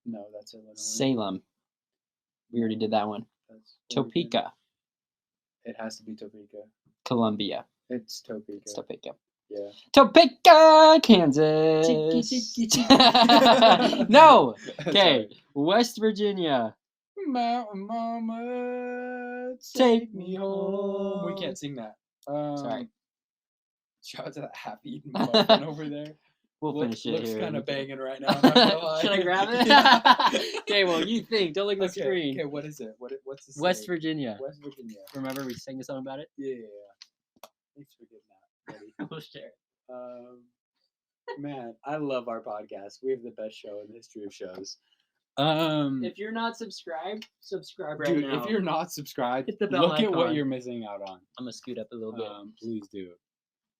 No, that's Illinois. Salem. We already did that one. That's Oregon. Topeka, It has to be Topeka. Columbia. It's Topeka. It's Topeka. Yeah. Topeka, Kansas. No. Okay. West Virginia. Mountain Mama, take me home. We can't sing that. Sorry. Shout out to that half-eaten muffin over there. We'll finish it Looks here. kind of banging right now. I'm not gonna lie. Should I grab it? Yeah. Okay, well, you think. Don't look at the screen. Okay, what is it? What's the West state? Virginia. West Virginia. Remember we sang a song about it? Yeah. Thanks for getting that, buddy. We'll share. Man, I love our podcast. We have the best show in the history of shows. If you're not subscribed, subscribe right Dude, now. if you're not subscribed, Hit the bell look at what icon. you're missing out on. I'm gonna scoot up a little bit. Please do.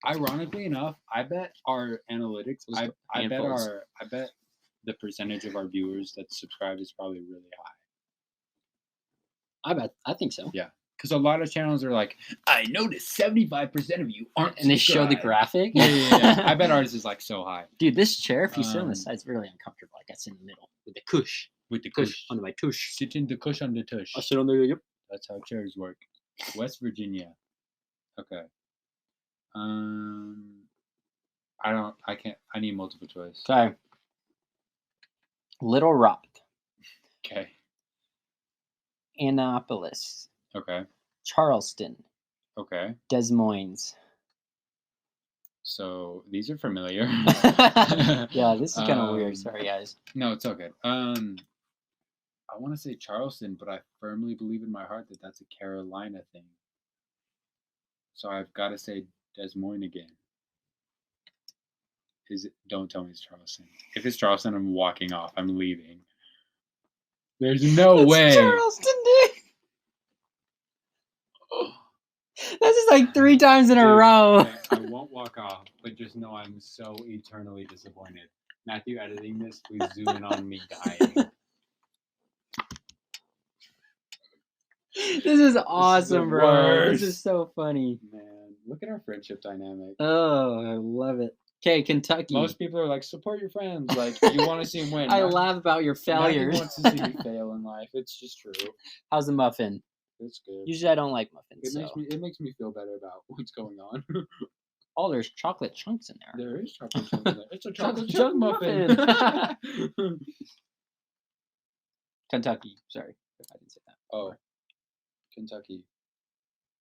Ironically enough, I bet our analytics. Those I bet handfuls. I bet the percentage of our viewers that subscribe is probably really high. I think so. Yeah. Because a lot of channels are like, I noticed 75% of you aren't. And they show the subscribed." graphic. Yeah. I bet ours is like so high. Dude, this chair, if you sit on the Um, side, it's really uncomfortable. I guess in the middle with the cush. With the Cush cush. under my tush. Sit in the cush on the tush. I'll sit on there. Yep. That's how chairs work. West Virginia. Okay. I need multiple choice. Sorry. Little Rock, Okay. Annapolis, Okay. Charleston, Okay. Des Moines. So these are familiar. Yeah, this is kind of weird. Um, Sorry, guys. No, it's okay. I want to say Charleston, but I firmly believe in my heart that that's a Carolina thing. So I've got to say Des Moines again. Is it? Don't tell me it's Charleston. If it's Charleston, I'm walking off. I'm leaving. There's no It's way. Charleston, dude. This is like 3 times in a Dude, row. okay, I won't walk off, but just know I'm so eternally disappointed. Matthew, editing this, please zoom in on me dying. This is awesome, bro. This worst. is so funny. Man, look at our friendship dynamic. Oh, I love it. Okay, Kentucky. Most people are like, support your friends. Like, you want to see them win. I Matthew- laugh about your Matthew failures. wants to see you fail in life. It's just true. How's the muffin? It's good. Usually I don't like muffins. It makes me feel better about what's going on. Oh, there's chocolate chunks in there. There is chocolate chunk in there. It's a chocolate Chocolate chunk chunk muffin. Kentucky. Sorry if I didn't say that. Oh, Kentucky.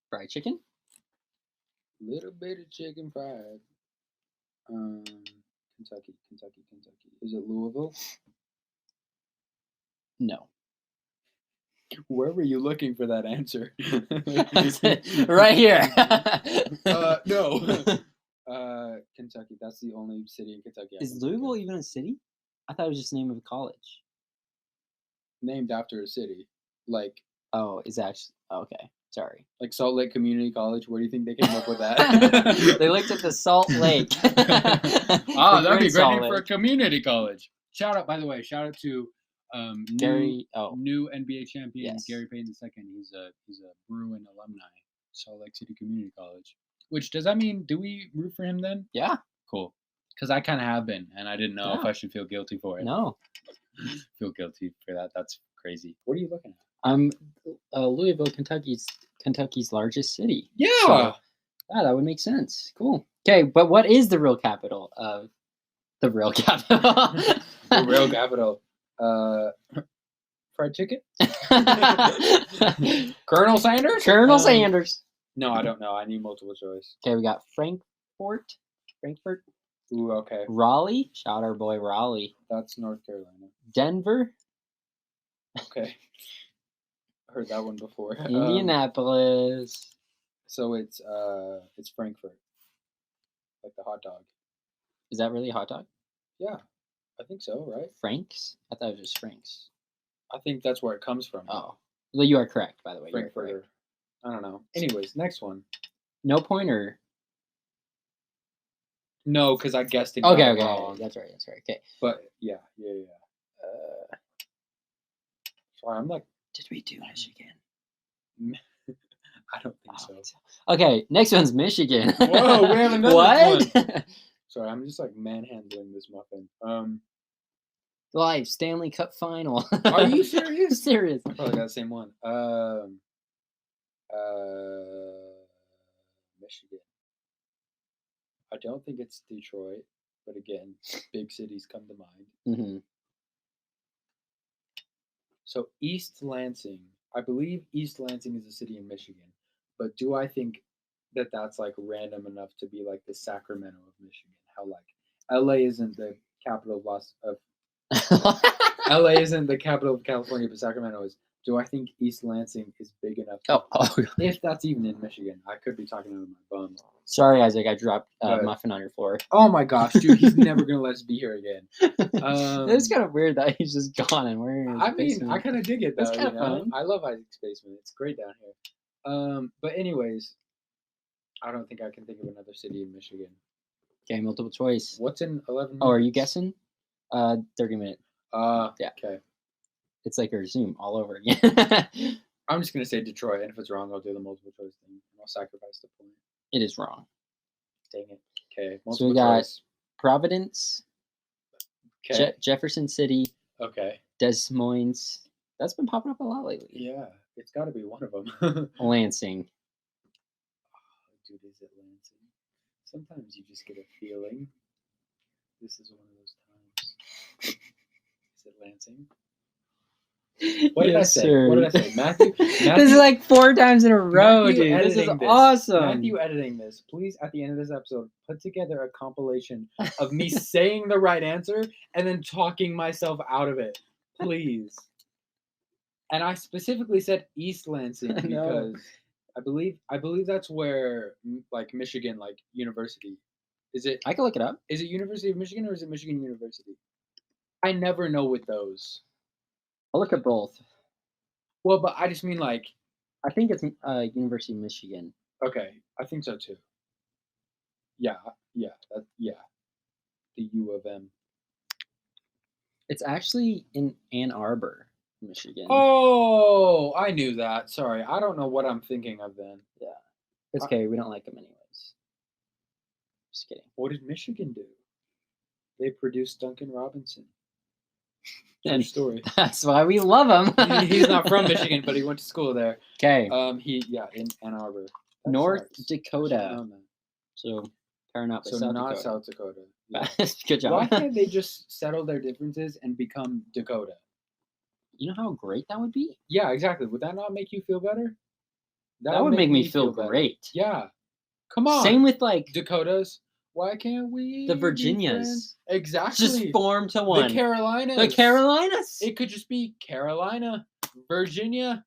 Fried chicken? Little bit of chicken fried. Kentucky. Is it Louisville? No. Where were you looking for that answer? Right here. No. Kentucky. That's the only city in Kentucky. I Is can think of. Louisville even a city? I thought it was just the name of a college. Named after a city? Like Oh, is actually okay. Sorry. Salt Lake Community College. Where do you think they came up with that? They looked at the Salt Lake. Ah, that'd be a great Salt name for a Lake. community college. Shout out, by the way, to Gary. new NBA champion Yes. Gary Payton II. He's a Bruin alumni, Salt Lake City Community College. Which does that mean? Do we root for him then? Yeah. Cool. Because I kind of have been, and I didn't know if Yeah. I should feel guilty for it. No. Feel guilty for that. That's crazy. What are you looking at? Louisville, Kentucky's largest city. Yeah. So, yeah, that would make sense. Cool. Okay, but what is the real capital of the real capital? The real capital. Fried chicken. Colonel Sanders. Colonel Sanders. No, I don't know. I need multiple choice. Okay, we got Frankfurt, Ooh, okay. Raleigh. Shout our boy Raleigh. That's North Carolina. Denver, Okay. Heard that one before. Indianapolis. So it's Frankfurt. Like the hot dog. Is that really a hot dog? Yeah. I think so, right? Frank's? I thought it was just Frank's. I think that's where it comes from. Oh, well, you are correct, by the way. You are correct. Frankfurter. I don't know. Anyways, next one. No pointer. No, because I guessed it. Okay, got it okay, wrong. that's right. Okay. But yeah. Sorry, I'm like, Did we do Michigan? I don't think I don't so. think so. Okay, next one's Michigan. Whoa, we have another what? Sorry, I'm just like manhandling this muffin. Live Stanley Cup final. Are you serious? Serious. I probably got the same one. Michigan. I don't think it's Detroit, but again, big cities come to mind. Hmm. So East Lansing. I believe East Lansing is a city in Michigan, but do I think that that's like random enough to be like the Sacramento of Michigan? How like LA isn't the capital of LA isn't the capital of California, but Sacramento is. Do I think East Lansing is big enough? Oh, If that's even in Michigan, I could be talking out of my bum. sorry, Isaac. I dropped Good. muffin on your floor. Oh my gosh, dude, he's never gonna let us be here again. It's kind of weird that he's just gone and we're in his I mean, basement. I kind of dig it though. It's You kinda know? fun. I love Isaac's basement. It's great down here. But anyways, I don't think I can think of another city in Michigan. Okay, multiple choice. What's in 11? Oh, are you minutes? guessing? 30 minutes. Yeah. Okay. It's like our Zoom all over again. I'm just gonna say Detroit, and if it's wrong, I'll do the multiple choice thing, and I'll sacrifice the point. It is wrong. Dang it. Okay. So Multiple we got choice. Providence, Okay. Jefferson City, Okay. Des Moines. That's been popping up a lot lately. Yeah, it's got to be one of them. Lansing. Dude, is it Lansing? Sometimes you just get a feeling. This is one of those times. Is it Lansing? What did I Yes, say? sir. What did I say? Matthew. This is like 4 times in a row, Matthew dude. This is editing this. awesome. Matthew editing this. Please, at the end of this episode, put together a compilation of me saying the right answer and then talking myself out of it. Please. And I specifically said East Lansing No. because I believe that's where like Michigan, like university. Is it I can look it up. is it University of Michigan or is it Michigan University? I never know with those. I'll look at both. Well, but I just mean like, I think it's University of Michigan. okay, I think so too. Yeah, yeah, yeah. The U of M. It's actually in Ann Arbor, Michigan. Oh, I knew that. Sorry, I don't know what I'm thinking of then. Yeah. It's okay. We don't like them anyways. Just kidding. What did Michigan do? They produced Duncan Robinson. True And story. that's why we love him. He's not from Michigan, but he went to school there. Okay. In Ann Arbor. That North sucks. I should've Dakota. known that. So, power not by So South not Dakota. South Dakota. Yeah. Good job. Why can't they just settle their differences and become Dakota? You know how great that would be? Yeah, exactly. Would that not make you feel better? That would make me feel better. great. Yeah. Come on. Same with like Dakotas. Why can't we? the be Virginias. friends? Exactly. Just form to one. The Carolinas. The Carolinas. It could just be Carolina, Virginia,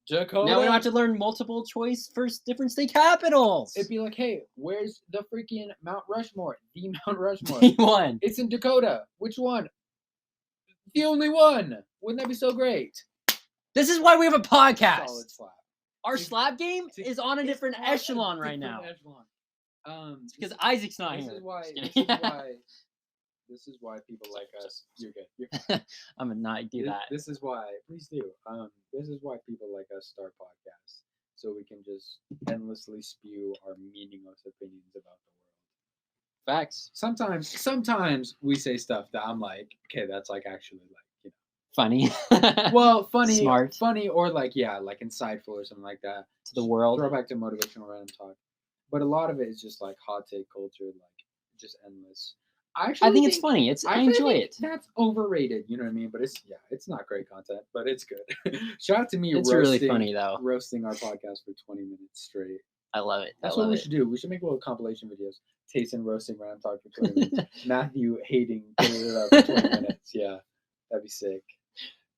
Dakota. Now we don't have to learn multiple choice for different state capitals. It'd be like, hey, where's the freaking Mount Rushmore? The Mount Rushmore. One. It's in Dakota. Which one? The only one. Wouldn't that be so great? This is why we have a podcast. Solid slap. Our To- slap game to- is on a It's different on a echelon right different now. echelon. It's because Isaac's not This here. is why. Just This kidding. is why. This is why people like us. You're good. You're, I'm gonna not do that. This is why. Please do. This is why people like us start podcasts, so we can just endlessly spew our meaningless opinions about the world. Facts. Sometimes we say stuff that I'm like, okay, that's like actually like, Funny. well, funny, Smart. funny, or like like insightful or something like that. To the world. Throwback to motivational random talk, but a lot of it is just like hot take culture, like just endless. I think it's funny. I enjoy think it. That's overrated, you know what I mean? But it's not great content, but it's good. Shout out to me. It's really funny though. Roasting our podcast for 20 minutes straight. I love it. That's I what love we it. should do. We should make little compilation videos. Tacen roasting random talk for 20 minutes. Matthew hating it up for 20 minutes. Yeah, that'd be sick.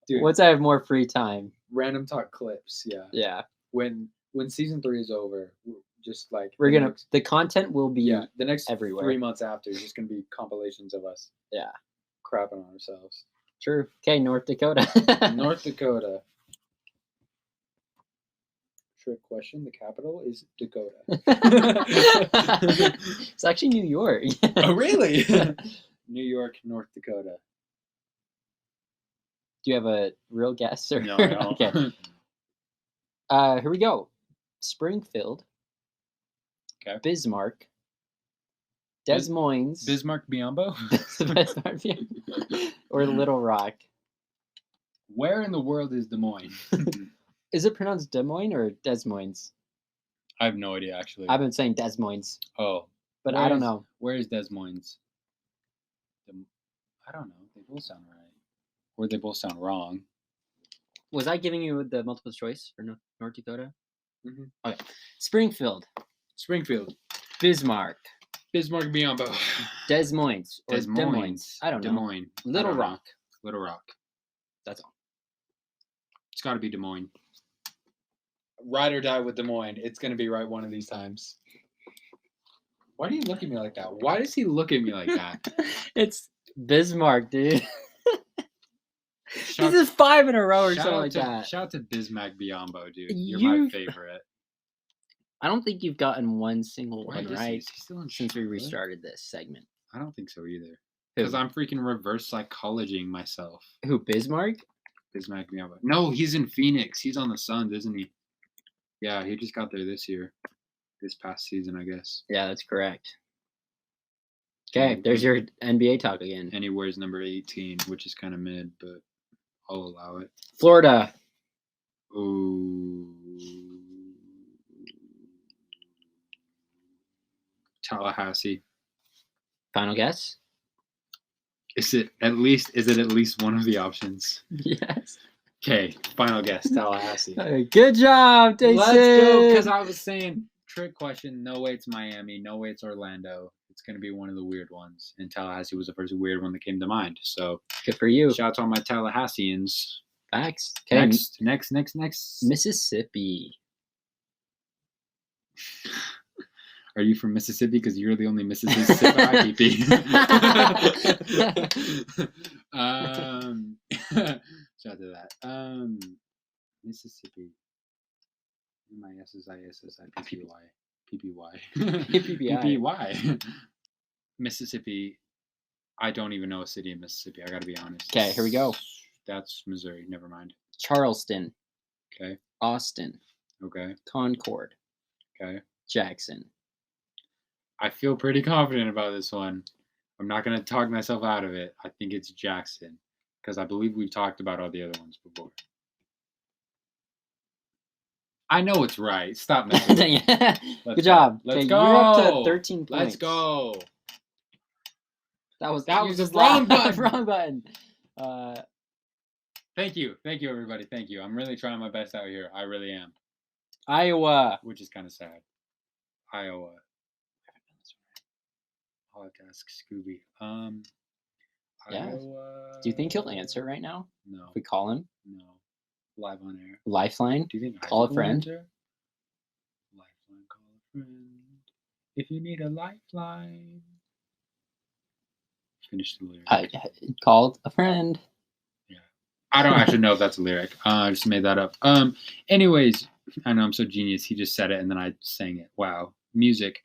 Dude, Once I have more free time. random talk clips. Yeah. Yeah. When season 3 is over, just like We're the gonna next- the content will be the next everywhere. 3 months after is just gonna be compilations of us. Yeah. Crapping on ourselves. True. Okay, North Dakota. North Dakota. Trick question. The capital is Dakota. It's actually New York. Oh, really? New York, North Dakota. Do you have a real guess or No, I don't. Okay. Here we go. Springfield. Okay. Bismarck. Des Moines. Bismarck Biombo? Bismarck, yeah. Or Little Rock. Where in the world is Des Moines? Is it pronounced Des Moines or Des Moines? I have no idea, actually. I've been saying Des Moines, Oh. but Where I don't is- know. Where is Des Moines? I don't know. They both sound right. Or they both sound wrong. Was I giving you the multiple choice for North Dakota? Mhm. Okay. Springfield. Springfield. Bismarck. Bismarck Biombo. Des Moines. Or Des Moines. I don't Des know. Moines. I Little don't know. Rock. Little Rock. That's all. It's got to be Des Moines. Ride or die with Des Moines. It's gonna be right one of these times. Why do you look at me like that? Why does he look at me like that? It's Bismarck, dude. Shout, This is 5 in a row or shout something out like to, that. Shout out to Bismarck Biombo, dude. You're my You- favorite. I don't think you've gotten one single Why one is right he still in since we Charlotte? restarted this segment. I don't think so either. Who? Because I'm freaking reverse psychologying myself. Who, Bismarck? Bismarck Biombo. No, he's in Phoenix. He's on the Suns, isn't he? Yeah, he just got there this year. This past season, I guess. Yeah, that's correct. Okay, there's your NBA talk again. And he wears number 18, which is kind of mid, but I'll allow it. Florida. Ooh. Tallahassee. Final guess? Is it at least one of the options? Yes. Okay, final guess, Tallahassee. Good job, Tacen. Let's go, because I was saying trick question. No way it's Miami. No way it's Orlando. It's gonna be one of the weird ones, and Tallahassee was the first weird one that came to mind. So Good for you. shout out to all my Tallahasseans. Facts. Okay. Next. Mississippi. Are you from Mississippi? Because you're the only Mississippi IP. Shout out to that. Mississippi. PPY. Mississippi. I don't even know a city in Mississippi. I got to be honest. Okay, here we go. That's Missouri. Never mind. Charleston. Okay. Austin. Okay. Concord. Okay. Jackson. I feel pretty confident about this one. I'm not going to talk myself out of it. I think it's Jackson because I believe we've talked about all the other ones before. I know it's right. Stop messing with me. Good job. Let's Okay, go. You're up to 13 points. Let's go. That was the wrong button. Wrong button. Thank you, everybody. Thank you. I'm really trying my best out here. I really am. Iowa. Which is kind of sad. Iowa. I'll have to ask Scooby. Yeah. Iowa. Do you think he'll answer right now? No. If we call him? No. Live on air. Lifeline? Do you think Call Isaac a will friend? answer? Lifeline, call a friend. If you need a lifeline. Finish the lyric. Called a friend. Yeah. I don't actually know if that's a lyric. I just made that up. Anyways, I know I'm so genius. He just said it and then I sang it. Wow. Music.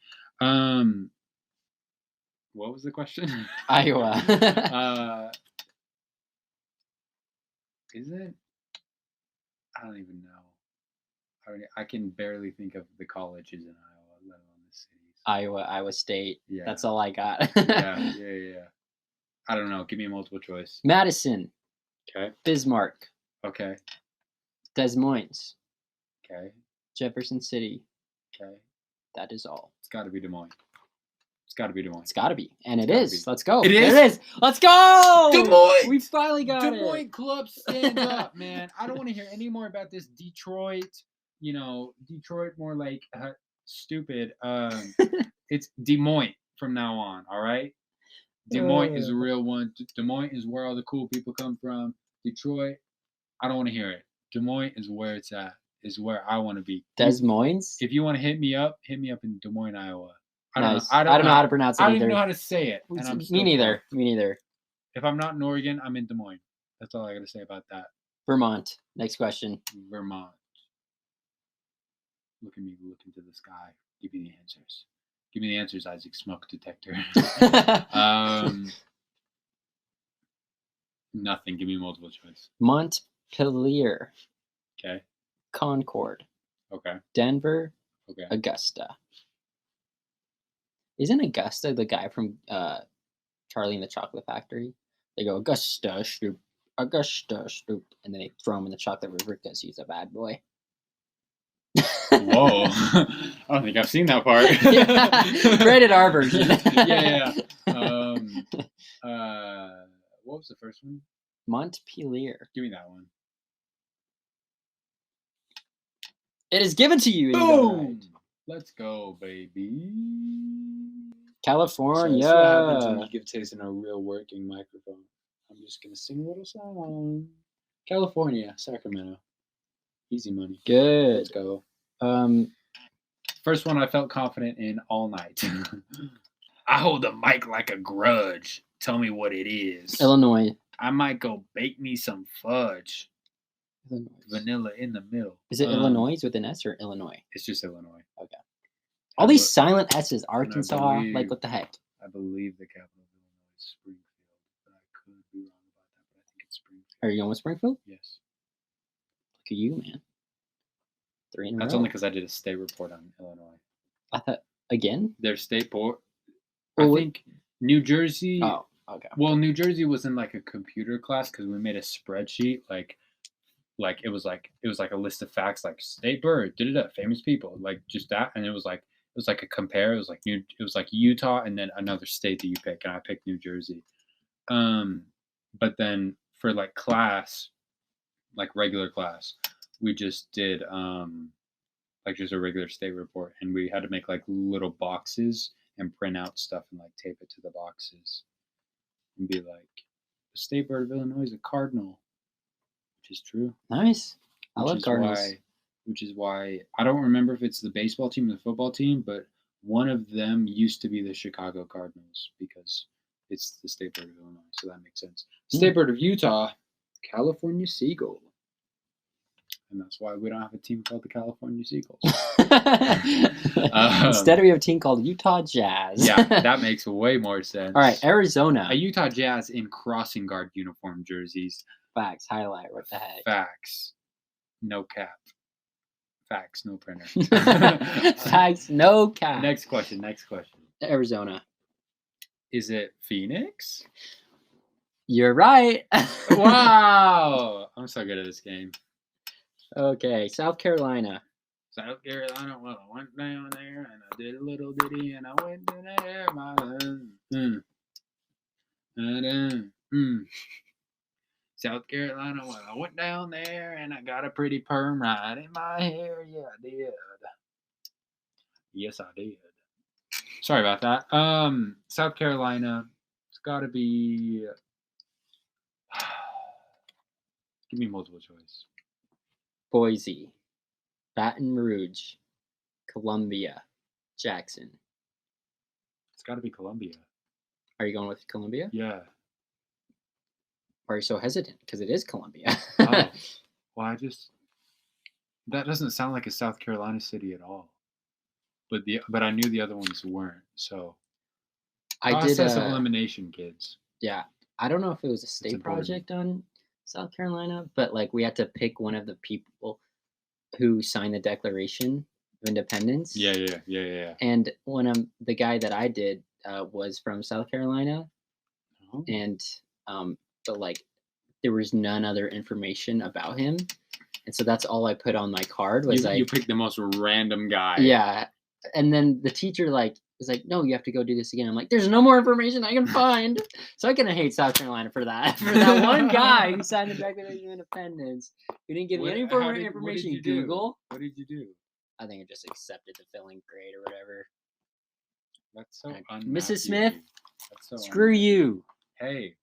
What was the question? Iowa. Is it? I don't even know. I can barely think of the colleges in Iowa, let alone the cities. Iowa State. Yeah. That's all I got. Yeah. I don't know. Give me a multiple choice. Madison. Okay. Bismarck. Okay. Des Moines. Okay. Jefferson City. Okay. That is all. It's got to be Des Moines. It's got to be Des Moines. It's got to be. And it gotta is. be. Let's go. It is? There it is. Let's go. Des Moines! We finally got Des it. Moines Club, stand up, man. I don't want to hear any more about this Detroit. Detroit more like stupid. It's Des Moines from now on, all right? Des Moines is a real one. Des Moines is where all the cool people come from. Detroit, I don't want to hear it. Des Moines is where it's at. Is where I want to be. Des Moines? If you want to hit me up in Des Moines, Iowa. I don't Nice. know. I don't know how to pronounce it I don't either. even know how to say it. And I'm Me neither. Me neither. If I'm not in Oregon, I'm in Des Moines. That's all I got to say about that. Vermont. Next question. Vermont. Look at me. Look into the sky. Give me the answers. Give me the answers, Isaac. Smoke detector. Nothing. Give me multiple choice. Montpelier. Okay. Concord. Okay. Denver. Okay. Augusta. Isn't Augusta the guy from Charlie and the Chocolate Factory? They go, Augusta, Snoop, Augusta, Snoop, and then they throw him in the chocolate river because he's a bad boy. Whoa. I don't think I've seen that part. Rated R version. Yeah. What was the first one? Montpelier. Give me that one. It is given to you. Boom! Let's go, baby. California. So that's what happens when you give Tacen a real working microphone. I'm just going to sing a little song. California, Sacramento. Easy money. Good. Let's go. First one I felt confident in all night. I hold the mic like a grudge. Tell me what it is. Illinois. I might go bake me some fudge. Illinois. Vanilla in the middle. Is it Illinois with an S or Illinois? It's just Illinois. Okay. All these silent S's. Arkansas. Like, what the heck? I believe the capital of Illinois is Springfield. But I could be wrong about that, but I think it's Springfield. Are you going with Springfield? Yes. Look at you, man. 3 in a row. That's only because I did a state report on Illinois. I thought, again? Their state board. Well, I think New Jersey. Oh, okay. Well, New Jersey was in like a computer class because we made a spreadsheet. Like it was like a list of facts, like state bird, famous people, like just that, and it was like a compare. It was like Utah and then another state that you pick, and I picked New Jersey. But then for like class, like regular class, we just did like just a regular state report, and we had to make like little boxes and print out stuff and like tape it to the boxes and be like, the state bird of Illinois is a cardinal, which is true. Nice. I love cardinals. Which is why I don't remember if it's the baseball team or the football team, but one of them used to be the Chicago Cardinals because it's the state bird of Illinois, so that makes sense. State bird of Utah, California Seagull. And that's why we don't have a team called the California Seagulls. Instead, we have a team called Utah Jazz. Yeah, that makes way more sense. All right, Arizona. A Utah Jazz in crossing guard uniform jerseys. Facts. Highlight. What the heck? Facts. No cap. Facts. No printer. Facts. No cap. Next question. Arizona. Is it Phoenix? You're right. Wow. I'm so good at this game. Okay, South Carolina. South Carolina, well, I went down there and I did a little ditty and I went to there, South Carolina, well, I went down there and I got a pretty perm right in my hair. Yeah, I did. Yes, I did. Sorry about that. South Carolina, it's got to be. Give me multiple choice. Boise, Baton Rouge, Columbia, Jackson. It's got to be Columbia. Are you going with Columbia? Yeah. Why are you so hesitant? Because it is Columbia. Oh, well, that doesn't sound like a South Carolina city at all. But I knew the other ones weren't. So process of elimination, kids. Yeah, I don't know if it was a state project on South Carolina, but like we had to pick one of the people who signed the Declaration of Independence. Yeah. And the guy that I did was from South Carolina, and but like there was none other information about him, and so that's all I put on my card was you picked the most random guy. Yeah, and then the teacher was like, no, you have to go do this again. I'm like, there's no more information I can find. So I'm going to hate South Carolina for that. For that one guy who signed the Declaration of Independence. Who didn't give me any more information. Google. What did you do? I think I just accepted the failing grade or whatever. That's so Mrs. Smith, so screw you. Hey,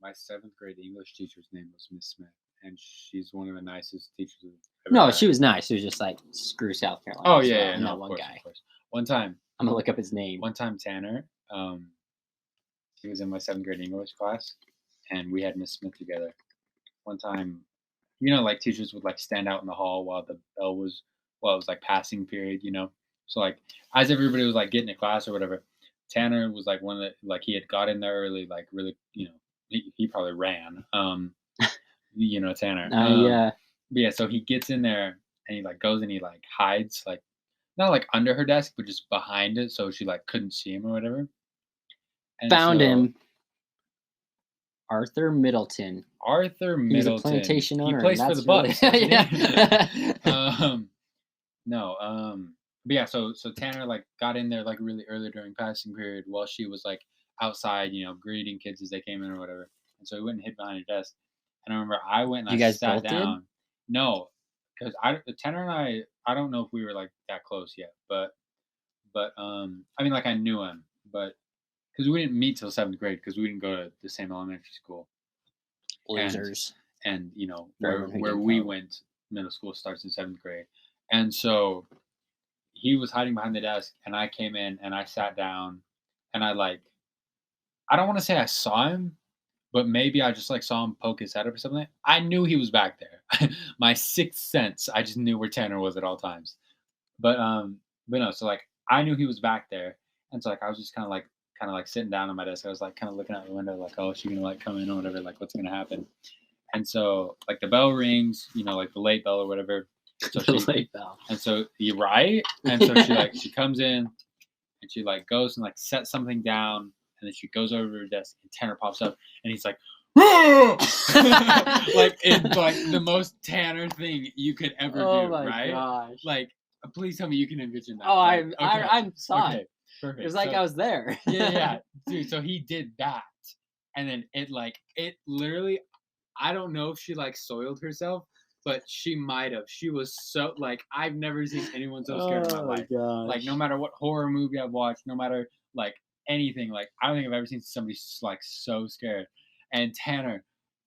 my 7th grade English teacher's name was Miss Smith. And she's one of the nicest teachers I've ever had. She was nice. She was just like, screw South Carolina. Oh, yeah. No, one guy. Of course. One time. I'm going to look up his name. One time, Tanner, he was in my 7th grade English class, and we had Miss Smith together. One time, like teachers would like stand out in the hall while the bell was, it was like passing period, So like, as everybody was like getting to class or whatever, Tanner was like one of the, like he had got in there early, like really, he probably ran, Tanner. Yeah. But yeah, so he gets in there and he like goes and he like hides like, not like under her desk, but just behind it, so she like couldn't see him or whatever. And found him. Arthur Middleton. He's a plantation owner. He plays for the Bucks. Really, yeah. But yeah, so Tanner like got in there like really early during passing period while she was like outside, greeting kids as they came in or whatever. And so he went and hid behind her desk. And I remember I went and I sat down. No, because Tanner and I don't know if we were like that close yet, but I mean like I knew him, but because we didn't meet till 7th grade because we didn't go to the same elementary school. Losers. And where we went, middle school starts in 7th grade, and so he was hiding behind the desk, and I came in and I sat down, and I don't want to say I saw him, but maybe I just like saw him poke his head up or something. I knew he was back there. My 6th sense, I just knew where Tanner was at all times. But no, so like I knew he was back there, and so like I was just kind of like sitting down on my desk. I was like kind of looking out the window, like, oh, is she gonna like come in or whatever? Like, what's gonna happen? And so like the bell rings, like the late bell or whatever. So late bell. And so you're right. And so she comes in, and she like goes and like sets something down, and then she goes over to her desk, and Tanner pops up, and he's like, like it's like the most Tanner thing you could ever do, right? Gosh. Like, please tell me you can envision that. Oh, right? I saw it. Perfect. It was like I was there. yeah, dude. So he did that, and then it literally, I don't know if she like soiled herself, but she might have. She was so like, I've never seen anyone so scared in my life. Like no matter what horror movie I've watched, no matter like anything, like I don't think I've ever seen somebody like so scared. And Tanner,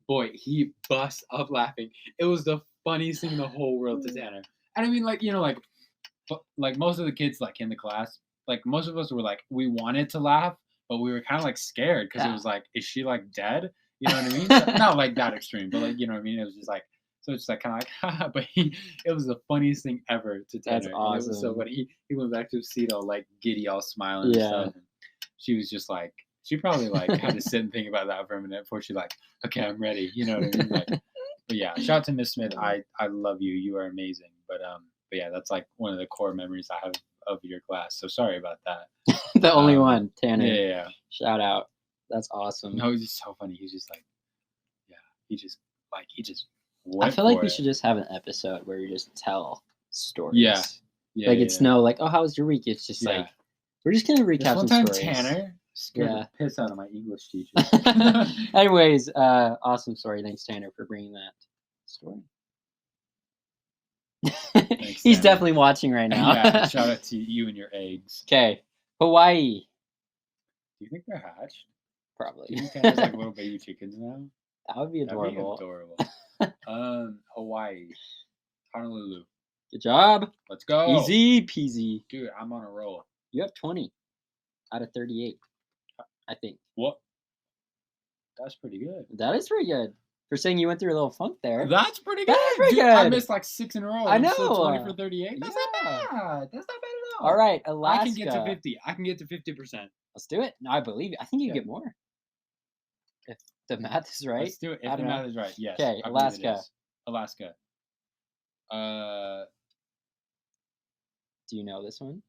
boy, he bust up laughing. It was the funniest thing in the whole world to Tanner. And I mean, like, you know, like most of the kids like in the class, like most of us were like, we wanted to laugh, but we were kind of like scared because it was like, is she like dead? You know what I mean? So, not like that extreme, but like, you know what I mean? It was just like, so it's like kind of like, haha, but it was the funniest thing ever to Tanner. That's And it was so awesome. funny. He went back to his seat all like giddy, all smiling Yeah. and stuff. And she was just like, she probably like had to sit and think about that for a minute before she like, okay, I'm ready. You know what I mean? Like, but yeah, shout out to Miss Smith. I love you. You are amazing. But yeah, that's like one of the core memories I have of your class. So sorry about that. The only one, Tanner. Yeah. Shout out. That's awesome. No, he's just so funny. He's just like, yeah, he just I feel like we should just have an episode where we just tell stories. Yeah. Like it's no like, oh, how was your week? It's just like we're just gonna recap one some time stories. Tanner scared the piss out of my English teacher. Anyways, awesome story. Thanks, Tanner, for bringing that story. Thanks, He's Tanner. definitely watching right now. Yeah, shout out to you and your eggs. Okay, Hawaii. Do you think they're hatched? Probably. Do you think Tanner's like little baby chickens now? That would be adorable. That'd be adorable. Hawaii, Honolulu. Good job. Let's go. Easy peasy. Dude, I'm on a roll. You have 20 out of 38, I think. What? That's pretty good. That is pretty good. For saying you went through a little funk there. That's pretty good. That's pretty Dude, good. I missed like 6 in a row. I know. So 20 for 38. That's not Yeah. bad. That's not bad at all. All right, Alaska. I can get to 50. I can get to 50%. Let's do it. No, I believe you. I think you can Yeah. get more. If the math is right. Let's do it. I If the don't know. math is right, yes. Okay, I believe it Alaska. is. Alaska. Do you know this one?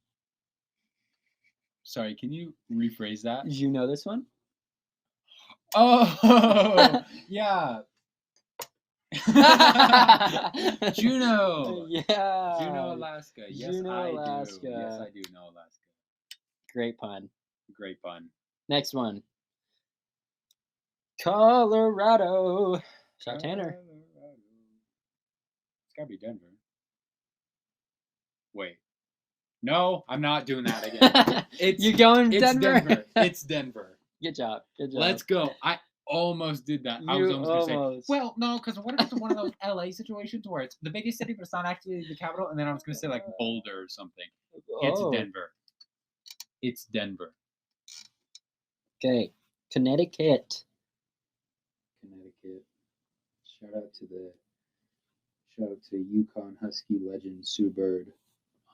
Sorry, can you rephrase that? Did you know this one? Oh, yeah. Juneau. Yeah. Juneau, Alaska. Yes, Juneau, I Alaska. do. Yes, I do know Alaska. Great pun. Great pun. Next one. Colorado. Shout out Tanner. It's gotta be Denver. Wait. No, I'm not doing that again. You going It's Denver? Denver. It's Denver. Good job. Good job. Let's go. I almost did that. I was You almost gonna almost. say, well, no, because what if it's one of those LA situations where it's the biggest city, but it's not actually the capital? And then I was gonna say like Boulder or something. It's Oh. Denver. It's Denver. Okay. Connecticut. Connecticut. Shout out to Yukon Husky legend Sue Bird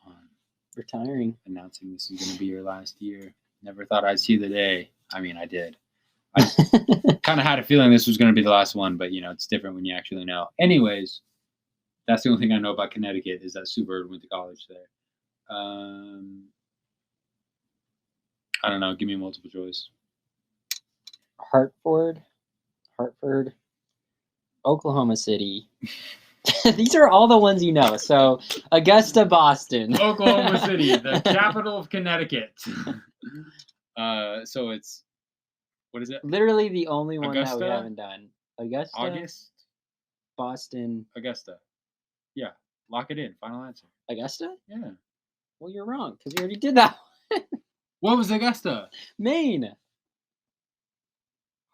on Retiring. announcing this is gonna be your last year. Never thought I'd see the day. I mean, I did. I kind of had a feeling this was going to be the last one, but, you know, it's different when you actually know. Anyways, that's the only thing I know about Connecticut is that Sue Bird went to college there. I don't know. Give me a multiple choice. Hartford, Oklahoma City. These are all the ones you know. So Augusta, Boston. Oklahoma City, the capital of Connecticut. So it's, what is it? Literally the only one that Augusta? we haven't done. Augusta, August? Boston. Augusta. Yeah. Lock it in. Final answer. Augusta? Yeah. Well, you're wrong because we already did that one. What was Augusta? Maine.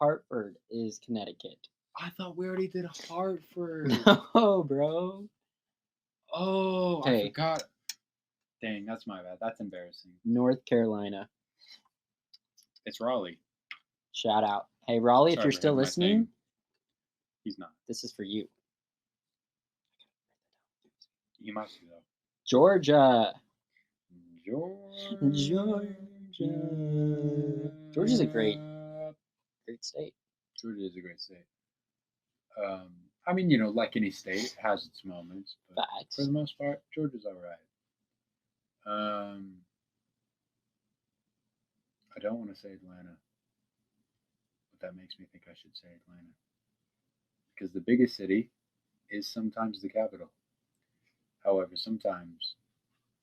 Hartford is Connecticut. I thought we already did Hartford. No, bro. Oh, Hey. I forgot. Dang, that's my bad. That's embarrassing. North Carolina. It's Raleigh. Shout out. Hey, Raleigh, if Sorry you're for still hitting my listening, thing. He's not. this is for you. He must be, though. Georgia. Georgia. Georgia's a great state. Georgia is a great state. I mean, you know, like any state, it has its moments. But Facts. for the most part, Georgia's all right. I don't want to say Atlanta, but that makes me think I should say Atlanta. Because the biggest city is sometimes the capital. However, sometimes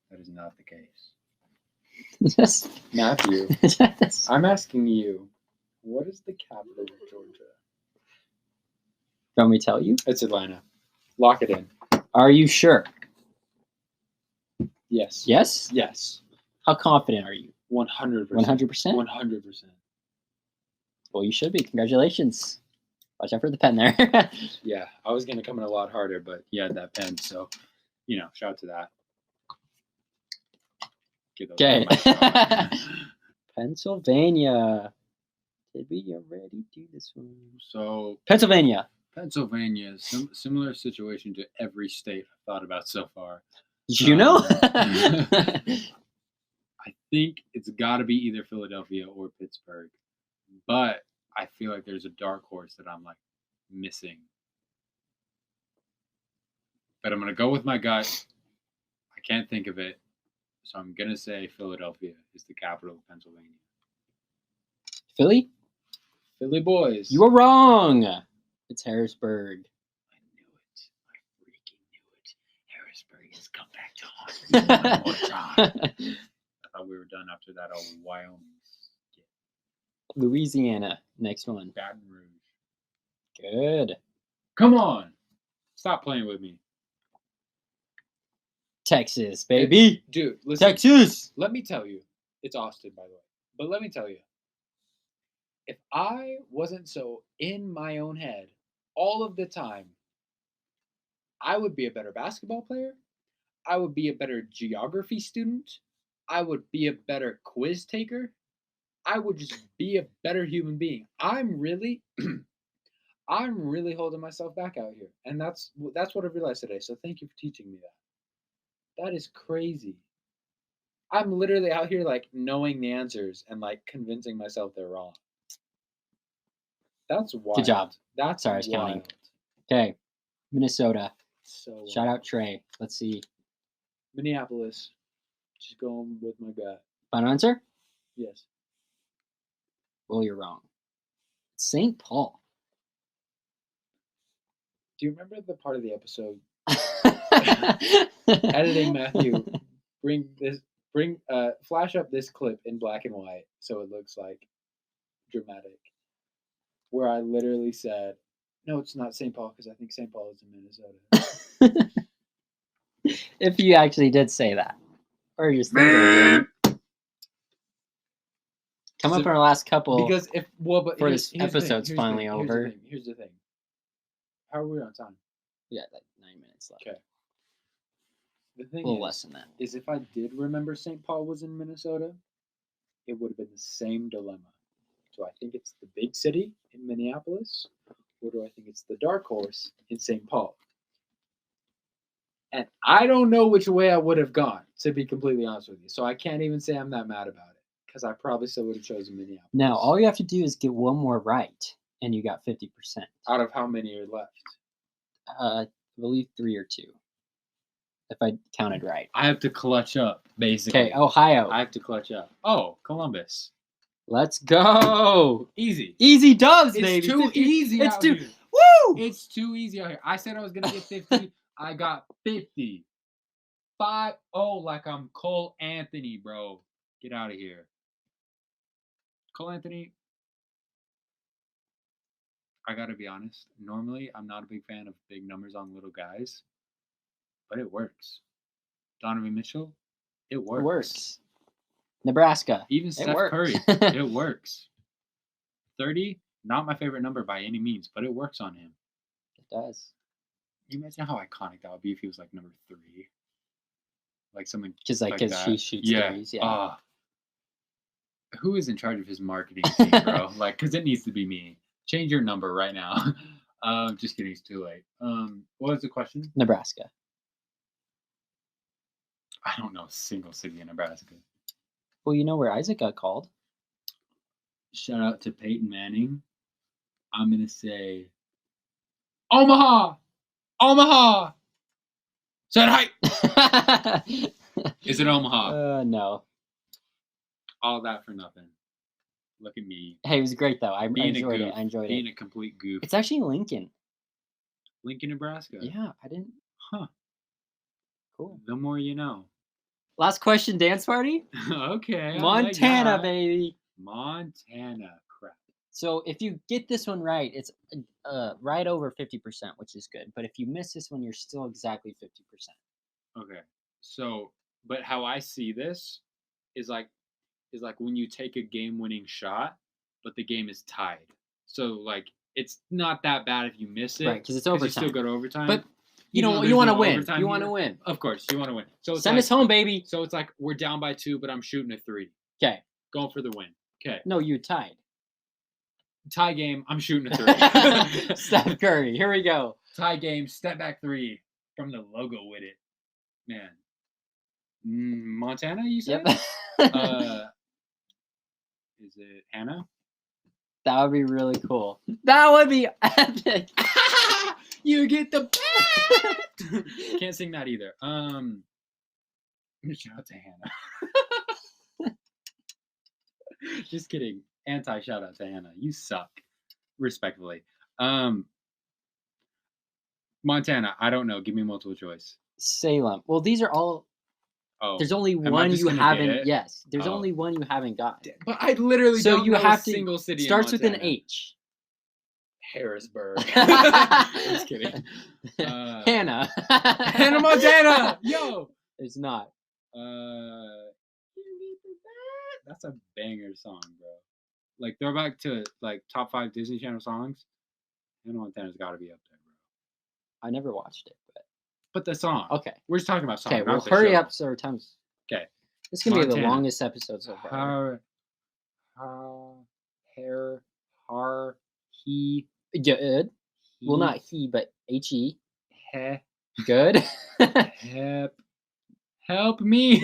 that is not the case. Just, Matthew. just I'm asking you, What is the capital of Georgia? Want me to tell you? It's Atlanta. Lock it in. Are you sure? Yes. Yes? Yes. How confident are you? 100%. 100%? 100%. Well, you should be. Congratulations. Watch out for the pen there. Yeah, I was gonna come in a lot harder, but he had that pen, so shout out to that. Give those Okay. a shot. Pennsylvania. Did we already do this one? So Pennsylvania. Pennsylvania is similar situation to every state I've thought about so far. Did you know? I think it's got to be either Philadelphia or Pittsburgh, but I feel like there's a dark horse that I'm like missing. But I'm gonna go with my gut. I can't think of it, so I'm gonna say Philadelphia is the capital of Pennsylvania. Philly? Philly boys. You were wrong. It's Harrisburg. I knew it. I freaking knew it. Harrisburg has come back to haunt me one more time. I thought we were done after that Wyoming. Louisiana. Next one. Baton Rouge. Good. Come on. Stop playing with me. Texas, baby. Dude, listen. Texas. Let me tell you. It's Austin, by the way. But let me tell you. If I wasn't so in my own head all of the time, I would be a better basketball player. I would be a better geography student. I would be a better quiz taker. I would just be a better human being. I'm really holding myself back out here. And that's what I realized today. So thank you for teaching me that. That is crazy. I'm literally out here like knowing the answers and like convincing myself they're wrong. That's wild. Good job. That's Sorry, I was wild. counting. Okay. Minnesota. So Shout out Trey. Let's see. Minneapolis. Just going with my gut. Final answer? Yes. Well, you're wrong. St. Paul. Do you remember the part of the episode? Editing Matthew. Flash up this clip in black and white so it looks like dramatic. Where I literally said, no, it's not St. Paul because I think St. Paul is in Minnesota. If you actually did say that. Or just come up in our last couple. Because before this episode's finally over. Here's the thing. How are we on time? We got like 9 minutes left. Okay. The thing A little less than that. is if I did remember St. Paul was in Minnesota, it would have been the same dilemma. Do I think it's the big city in Minneapolis, or do I think it's the dark horse in St. Paul? And I don't know which way I would have gone, to be completely honest with you. So I can't even say I'm that mad about it, because I probably still would have chosen Minneapolis. Now, all you have to do is get one more right, and you got 50%. Out of how many are left? I believe 3 or 2, if I counted right. I have to clutch up, basically. Okay, Ohio. I have to clutch up. Oh, Columbus. Let's go. Easy. Easy dubs, It's baby. too 50 easy It's out too. here. Woo! It's too easy out here. I said I was going to get 50. I got 50. 5-0 like I'm Cole Anthony, bro. Get out of here. Cole Anthony, I got to be honest. Normally, I'm not a big fan of big numbers on little guys, but it works. Donovan Mitchell, it works. It works. Nebraska. Even Steph works. Curry, it works. 30, not my favorite number by any means, but it works on him. It does. Can you imagine how iconic that would be if he was like number 3? Like someone Just like because he shoots threes. Yeah. Who is in charge of his marketing team, bro? Like, because it needs to be me. Change your number right now. Just kidding, it's too late. What was the question? Nebraska. I don't know a single city in Nebraska. Well, you know where Isaac got called? Shout out to Peyton Manning. I'm going to say Omaha! Omaha! Say it height! Is it Omaha? No. All that for nothing. Look at me. Hey, it was great, though. I Being enjoyed a it. goof. I enjoyed Being it. a complete goof. It's actually Lincoln. Lincoln, Nebraska. Yeah, I didn't. Huh. Cool. The more you know. Last question, dance party? Okay. I like Montana, that. baby. Montana. Crap. So if you get this one right, it's right over 50%, which is good. But if you miss this one, you're still exactly 50%. Okay. So, but how I see this is like when you take a game-winning shot, but the game is tied. So like it's not that bad if you miss it, Right, because it's 'cause overtime. you still go to overtime. But you Even though know, there's you want to no win. overtime You want to here. win. Of course, you want to win. So it's Send like, us home, baby. So it's like we're down by 2, but I'm shooting a 3. Okay. Going for the win. Okay. No, you tied. Tie game. I'm shooting a 3. Steph Curry. Here we go. Tie game. Step back 3 from the logo with it. Man. Montana, you said? Yep. Is it Hannah? That would be really cool. That would be epic. You get the bat. Can't sing that either. Shout out to Hannah. Just kidding. Anti shout out to Hannah. You suck. Respectfully. Montana. I don't know. Give me multiple choice. Salem. Well, these are all. Oh. There's only Am I one just you gonna get haven't. it? Yes. There's Oh. only one you haven't gotten. But I literally So don't you know have a to. single city. Starts in with an Montana. H. Harrisburg. Just kidding. Hannah. Hannah, Montana. Yo. It's not. That's a banger song, bro. Like throwback to like top 5 Disney Channel songs. Hannah Montana's got to be up there, bro. I never watched it, But the song. okay. We're just talking about songs. Okay, well, not the hurry show. up, so our time's. Okay. This is gonna be the Montana. longest episode so far. He. Good. Well, not he, but he. He. Good. Help me.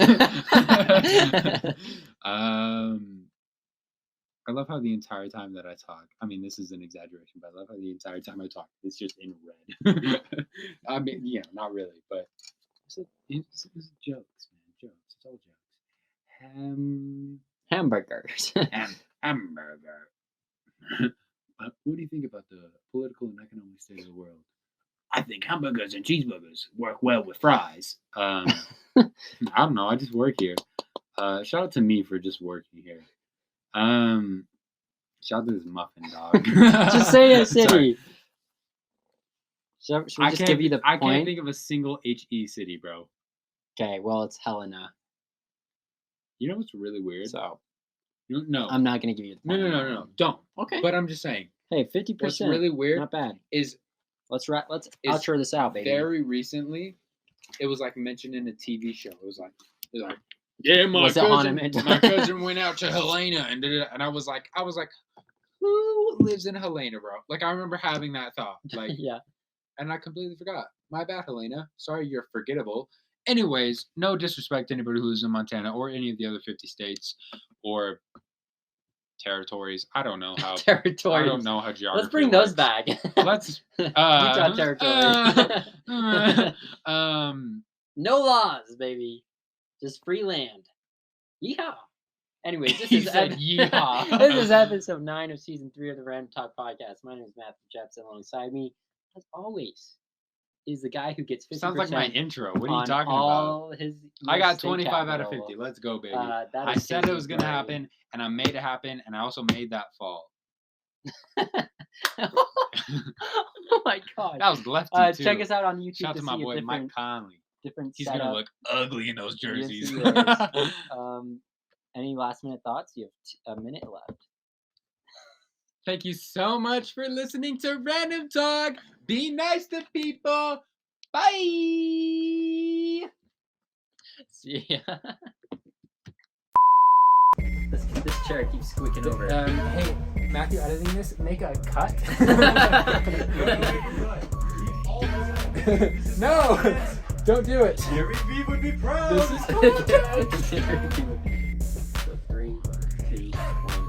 I love how the entire time that I talk, I mean, this is an exaggeration, but I love how the entire time I talk, it's just in red. I mean, yeah, not really, but it's jokes, man. Jokes. It's all jokes. Hamburgers. Hamburger. What do you think about the political and economic state of the world? I think hamburgers and cheeseburgers work well with fries. I don't know. I just work here. Shout out to me for just working here. Shout out to this muffin dog. Just say a Sorry. city. Should we just give you the I point? can't think of a single HE city, bro. Okay, well, it's Helena. You know what's really weird? So No. I'm not gonna give you the point. No. Don't. Okay. But I'm just saying. Hey, 50%. What's really weird Not bad. is Let's outro this out, baby. very recently, it was like mentioned in a TV show. It was like, yeah, my Was it on cousin, him? my cousin went out to Helena and and I was like, who lives in Helena, bro? Like I remember having that thought, like, Yeah. and I completely forgot. My bad, Helena. Sorry, you're forgettable. Anyways, no disrespect to anybody who lives in Montana or any of the other 50 states or territories. I don't know how. Territories. I don't know how geography. Let's bring those works. back. Let's. Utah territory. No laws, baby. Just free land. Yeehaw. Anyways, this He is said yeehaw. This is episode 9 of season 3 of the Random Talk podcast. My name is Matthew Jepson. Alongside me, as always, is the guy who gets 50%. Sounds like my intro. What are you on talking all about? His I US got State 25 out of Capital. 50. Let's go, baby. That I is said it was Casey's gonna brain. happen, and I made it happen, and I also made that fall. Oh my god. That was lefty too. Check us out on YouTube Shout out to to my see boy a Mike Conley. different He's setup. gonna look ugly in those Yes, jerseys. he is. Any last minute thoughts? You have a minute left. Thank you so much for listening to Random Talk. Be nice to people. Bye. See ya. This chair keeps squeaking over. Hey, Matthew, editing this, make a cut. No, don't do it. Gary V would be proud. This is content. 3, 2, 1.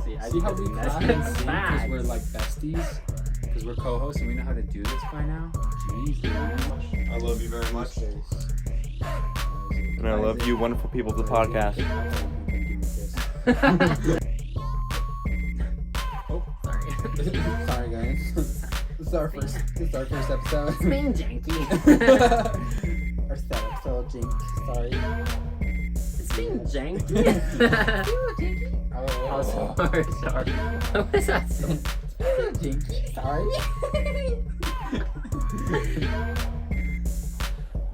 See how we That's clap and sing because facts. we're like besties? Because we're co-hosts and we know how to do this by now? Jeez, I love you very much. And I love you, wonderful people of the podcast. Oh, Sorry. Sorry, guys. This is our first episode. It's being janky. Our setup, so jink. Sorry. It's being janky. I Sorry. What is that? Jinky, sorry.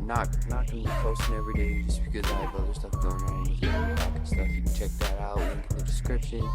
Not gonna be posting every day just because I have other stuff going on with my back and stuff. You can check that out, link in the description.